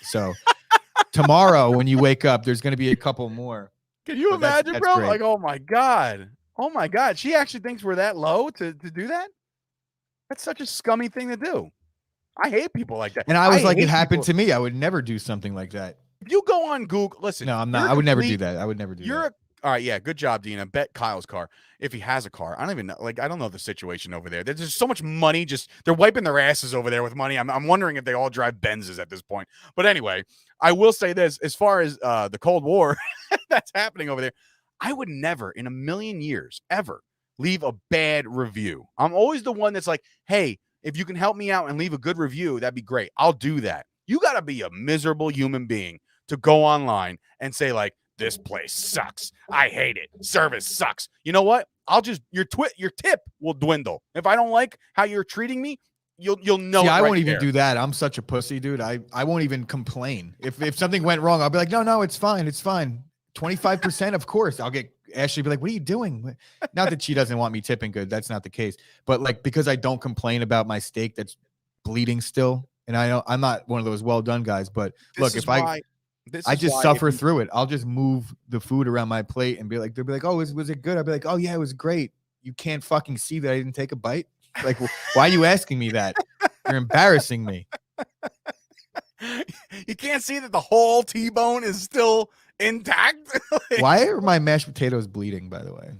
So tomorrow when you wake up, there's going to be a couple more. Can you imagine, bro? Great. Like, oh my God. She actually thinks we're that low to do that? That's such a scummy thing to do. I hate people like that. And I was like, it happened to me. I would never do something like that. If you go on Google, listen. No, I'm not. I would never do that. I would never do that. All right, yeah, good job, Dina. Bet Kyle's car. If he has a car. I don't even know. I don't know the situation over there. There's just so much money. They're wiping their asses over there with money. I'm wondering if they all drive Benzes at this point. But anyway, I will say this. As far as the Cold War that's happening over there, I would never in a million years ever leave a bad review. I'm always the one that's like, hey, if you can help me out and leave a good review, that'd be great. I'll do that. You got to be a miserable human being to go online and say like, this place sucks. I hate it. Service sucks. You know what? Your tip will dwindle. If I don't like how you're treating me, you'll know. Yeah, I won't even do that. I'm such a pussy, dude. I won't even complain. If something went wrong, I'll be like, no, it's fine. It's fine. 25%, of course. I'll get Ashley be like, what are you doing? Not that she doesn't want me tipping good. That's not the case. But because I don't complain about my steak that's bleeding still. And I know I'm not one of those well done guys, but look, if I just suffer through it, I'll just move the food around my plate and they'll be like, oh, was it good? I'll be like, oh yeah, it was great. You can't fucking see that I didn't take a bite. Like, why are you asking me that? You're embarrassing me. You can't see that the whole T-bone is still intact. Why are my mashed potatoes bleeding, by the way?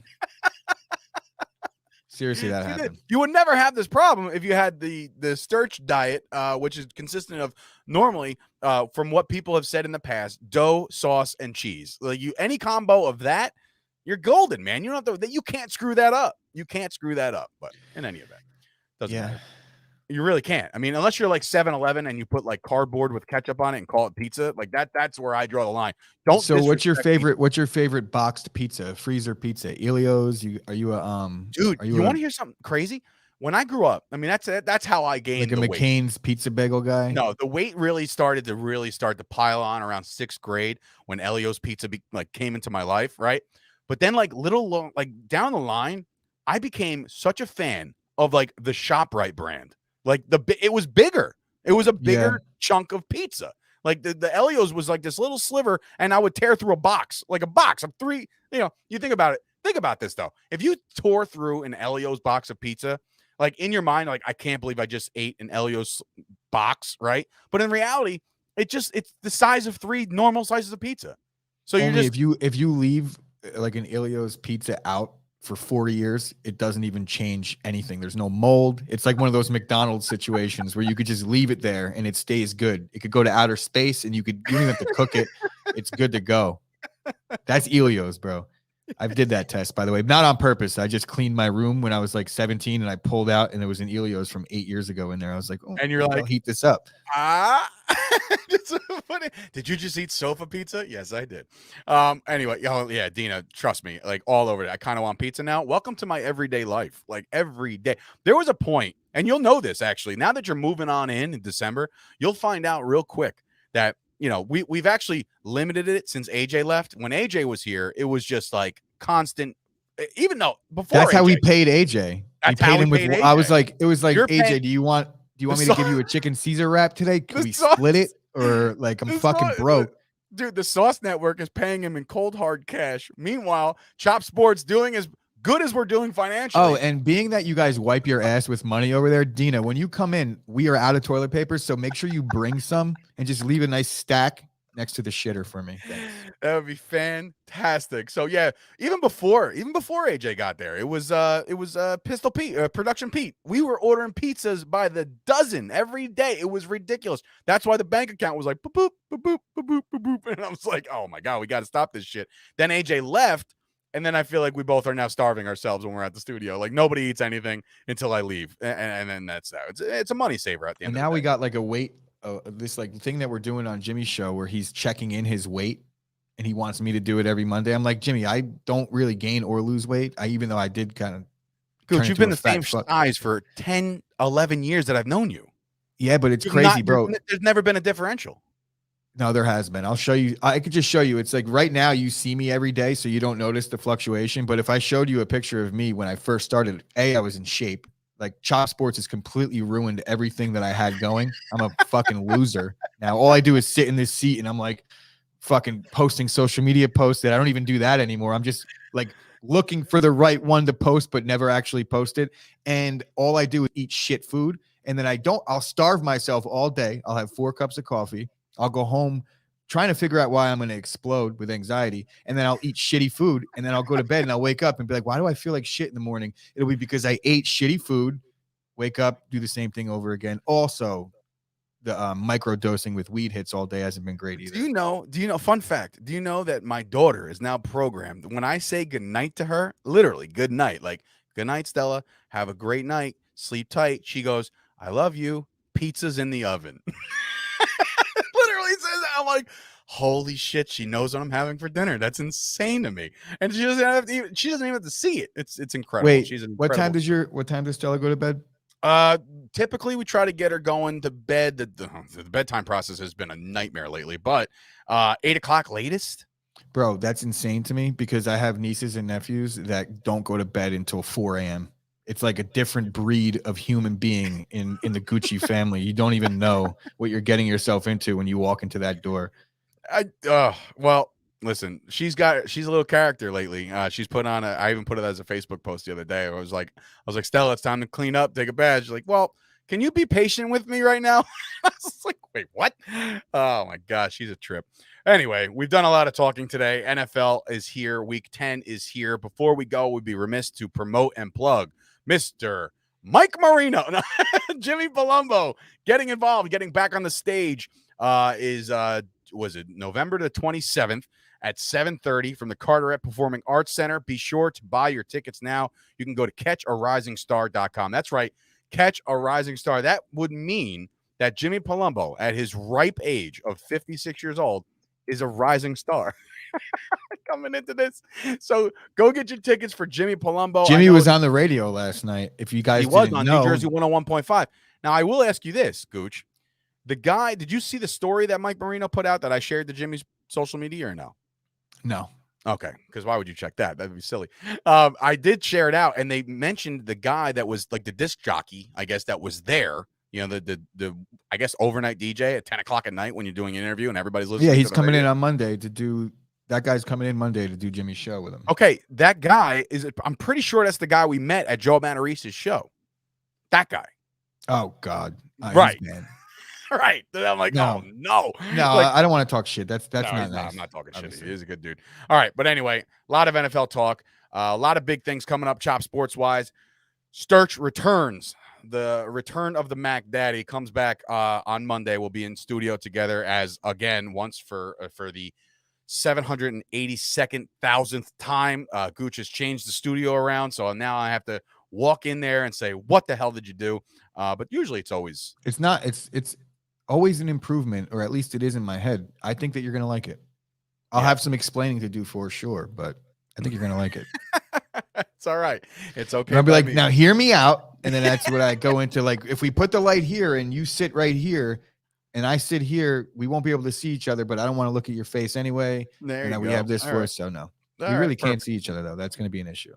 Seriously, that happened. You would never have this problem if you had the Sturch diet, which is consistent of normally, from what people have said in the past, dough, sauce, and cheese. Like any combo of that, you're golden, man. You don't have to. You can't screw that up. But in any event, doesn't matter. You really can't. I mean, unless you're like 7-Eleven and you put like cardboard with ketchup on it and call it pizza, like that's where I draw the line. So what's your favorite boxed pizza, freezer pizza? Elio's? Dude, you want to hear something crazy? when I grew up, I mean, that's how I gained Like a the weight. McCain's pizza bagel guy. No, the weight really started to pile on around 6th grade when Elio's Pizza came into my life, right? But then like down the line, I became such a fan of like the ShopRite brand. Like it was bigger. It was a bigger chunk of pizza. Like the Elio's was like this little sliver, and I would tear through a box of 3. You think about it. Think about this though. If you tore through an Elio's box of pizza, like in your mind, like I can't believe I just ate an Elio's box, right? But in reality, it's the size of 3 normal slices of pizza. So Only if you leave like an Elio's pizza out for 4 years, it doesn't even change anything. There's no mold. It's like one of those McDonald's situations where you could just leave it there and it stays good. It could go to outer space and you don't even have to cook it. It's good to go. That's Elio's, bro. I did that test, by the way, not on purpose. I just cleaned my room when I was like 17 and I pulled out and there was an Elio's from 8 years ago in there. I was like, oh, and you're like, I'll heat this up. It's so funny. Did you just eat sofa pizza? Yes, I did. Anyway, yeah, Dina, trust me, like all over it. I kind of want pizza now. Welcome to my everyday life. Like every day. There was a point, and you'll know this actually. Now that you're moving on in December, you'll find out real quick that we've actually limited it since AJ left. When AJ was here, it was just like constant. Even though before that's AJ, how we paid AJ. That's we paid how him we with. paid AJ. I was like, it was like, You're AJ, paying- do you want me to give you a chicken Caesar wrap today? Can we sauce- split it? Or like I'm fucking broke. Dude, the Sauce Network is paying him in cold hard cash. Meanwhile, Chop Sports doing as good as we're doing financially. Oh, and being that you guys wipe your ass with money over there, Dina, when you come in, we are out of toilet paper, so make sure you bring some and just leave a nice stack next to the shitter for me. Thanks. That would be fantastic. So yeah, even before AJ got there, it was Pistol Pete, Production Pete. We were ordering pizzas by the dozen every day. It was ridiculous. That's why the bank account was like boop boop boop boop boop boop boop, and I was like, oh my god, we got to stop this shit. Then AJ left, and then I feel like we both are now starving ourselves when we're at the studio. Like nobody eats anything until I leave, and then that's that. It's a money saver at the end. And now we got like a weight. This like thing that we're doing on Jimmy's show where he's checking in his weight and he wants me to do it every Monday. I'm like, Jimmy, I don't really gain or lose weight. Even though I did kind of. Dude, you've been the same size for 10, 11 years that I've known you. Yeah, but it's crazy, bro. There's never been a differential. No, there has been. I'll show you. I could just show you. It's like right now you see me every day, so you don't notice the fluctuation. But if I showed you a picture of me when I first started, I was in shape. Like Chop Sports has completely ruined everything that I had going. I'm a fucking loser. Now all I do is sit in this seat and I'm like fucking posting social media posts that I don't even do that anymore. I'm just like looking for the right one to post, but never actually post it. And all I do is eat shit food. And then I'll starve myself all day. I'll have 4 cups of coffee. I'll go home trying to figure out why I'm going to explode with anxiety. And then I'll eat shitty food. And then I'll go to bed and I'll wake up and be like, why do I feel like shit in the morning? It'll be because I ate shitty food, wake up, do the same thing over again. Also, the micro dosing with weed hits all day hasn't been great either. Do you know, fun fact, do you know that my daughter is now programmed when I say good night to her, literally good night, like good night, Stella, have a great night, sleep tight. She goes, I love you. Pizza's in the oven. Literally says that. I'm like, holy shit, she knows what I'm having for dinner. That's insane to me. And she doesn't even have to see it. It's incredible. Wait, She's what time does Stella go to bed? Typically we try to get her going to bed. The bedtime process has been a nightmare lately, but 8 o'clock latest. Bro, that's insane to me because I have nieces and nephews that don't go to bed until 4 a.m. It's like a different breed of human being in the Gucci family. You don't even know what you're getting yourself into when you walk into that door. Well, listen, she's a little character lately. She's put on I even put it as a Facebook post the other day. I was like, Stella, it's time to clean up, take a bath. She's like, well, can you be patient with me right now? I was like, wait, what? Oh my gosh, she's a trip. Anyway, we've done a lot of talking today. NFL is here. Week 10 is here. Before we go, we'd be remiss to promote and plug Mr. Mike Marino, Jimmy Palumbo getting involved, getting back on the stage was it November the 27th at 7:30 from the Carteret Performing Arts Center. Be sure to buy your tickets now. You can go to catcharisingstar.com. That's right, Catch a Rising Star. That would mean that Jimmy Palumbo, at his ripe age of 56 years old, is a rising star. coming into this. So go get your tickets for Jimmy Palumbo. Jimmy was on the radio last night. If you guys he was didn't on know, New Jersey 101.5. Now, I will ask you this, Gooch. The guy, did you see the story that Mike Marino put out that I shared to Jimmy's social media or no? no. Okay, because why would you check that? That'd be silly. I did share it out, and they mentioned the guy that was like the disc jockey, I guess, that was there. You know, the I guess overnight DJ at 10 o'clock at night when you're doing an interview and everybody's listening. Yeah, he's to the coming radio. in on Monday to do. That guy's coming in Monday to do Jimmy's show with him. Okay, that guy is. I'm pretty sure that's the guy we met at Joe Manarese's show. That guy. Oh God, Right. he's bad. Right. Then I'm like, No. oh no. No, Like, I don't want to talk shit. That's no, not he's nice. I'm not talking shit. obviously. He is a good dude. All right. But anyway, a lot of NFL talk, a lot of big things coming up, Chop Sports wise. Sturch returns. The return of the Mac Daddy comes back on Monday. We'll be in studio together as again once for the 782,000th time. Gooch has changed the studio around, so now I have to walk in there and say, "What the hell did you do?" But usually it's always It's not. It's always an improvement, or at least it is in my head. I think that you're gonna like it. I'll have some explaining to do for sure, but I think you're gonna like it. it's all right. It's okay. And I'll be by like, me. now hear me out, and then that's what I go into. Like, if we put the light here and you sit right here, and I sit here, we won't be able to see each other. But I don't want to look at your face anyway. There And you we go. have this All for right. us, so no, All we right, really can't perfect. see each other though. That's gonna be an issue.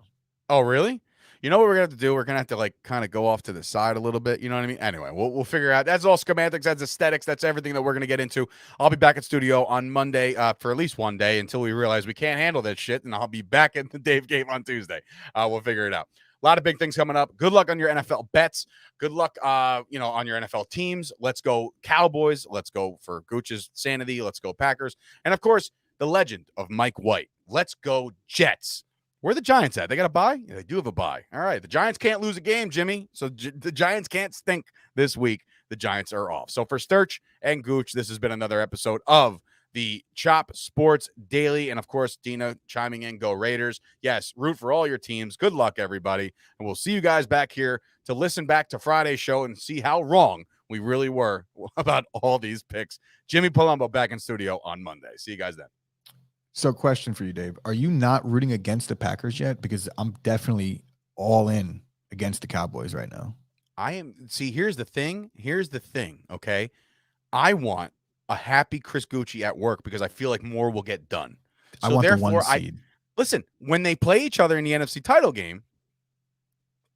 Oh, really? You know what we're gonna have to do? We're gonna have to like kind of go off to the side a little bit. You know what I mean? Anyway, we'll figure out. That's all schematics. That's aesthetics. That's everything that we're gonna get into. I'll be back at studio on Monday for at least one day until we realize we can't handle that shit, and I'll be back at the Dave Game on Tuesday. We'll figure it out. A lot of big things coming up. Good luck on your NFL bets. Good luck, on your NFL teams. Let's go Cowboys. Let's go for Gooch's sanity. Let's go Packers. And of course, the legend of Mike White. Let's go Jets. Where are the Giants at? They got a bye? Yeah, they do have a bye. All right. The Giants can't lose a game, Jimmy. So the Giants can't stink this week. The Giants are off. So for Sturch and Gooch, this has been another episode of the Chop Sports Daily. And of course, Dina chiming in, go Raiders. Yes, root for all your teams. Good luck, everybody. And we'll see you guys back here to listen back to Friday's show and see how wrong we really were about all these picks. Jimmy Palumbo back in studio on Monday. See you guys then. So, question for you, Dave: are you not rooting against the Packers yet? Because I'm definitely all in against the Cowboys right now. I am. See, here's the thing. Okay. I want a happy Chris Gucci at work because I feel like more will get done. I So want the therefore, one seed. listen, when they play each other in the NFC title game,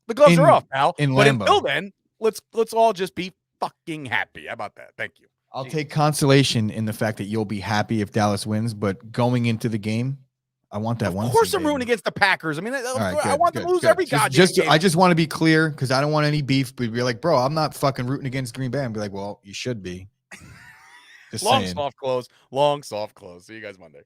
the gloves are off, pal. in But Lambeau. until then, let's all just be fucking happy. How about that? Thank you. I'll take consolation in the fact that you'll be happy if Dallas wins, but going into the game, I want that one. Of course, seed, I'm rooting baby. against the Packers. I mean, All I right, want them to lose every goddamn game. I just want to be clear because I don't want any beef. But be like, bro, I'm not fucking rooting against Green Bay. And be like, well, you should be. Just Long saying. soft close. See you guys Monday.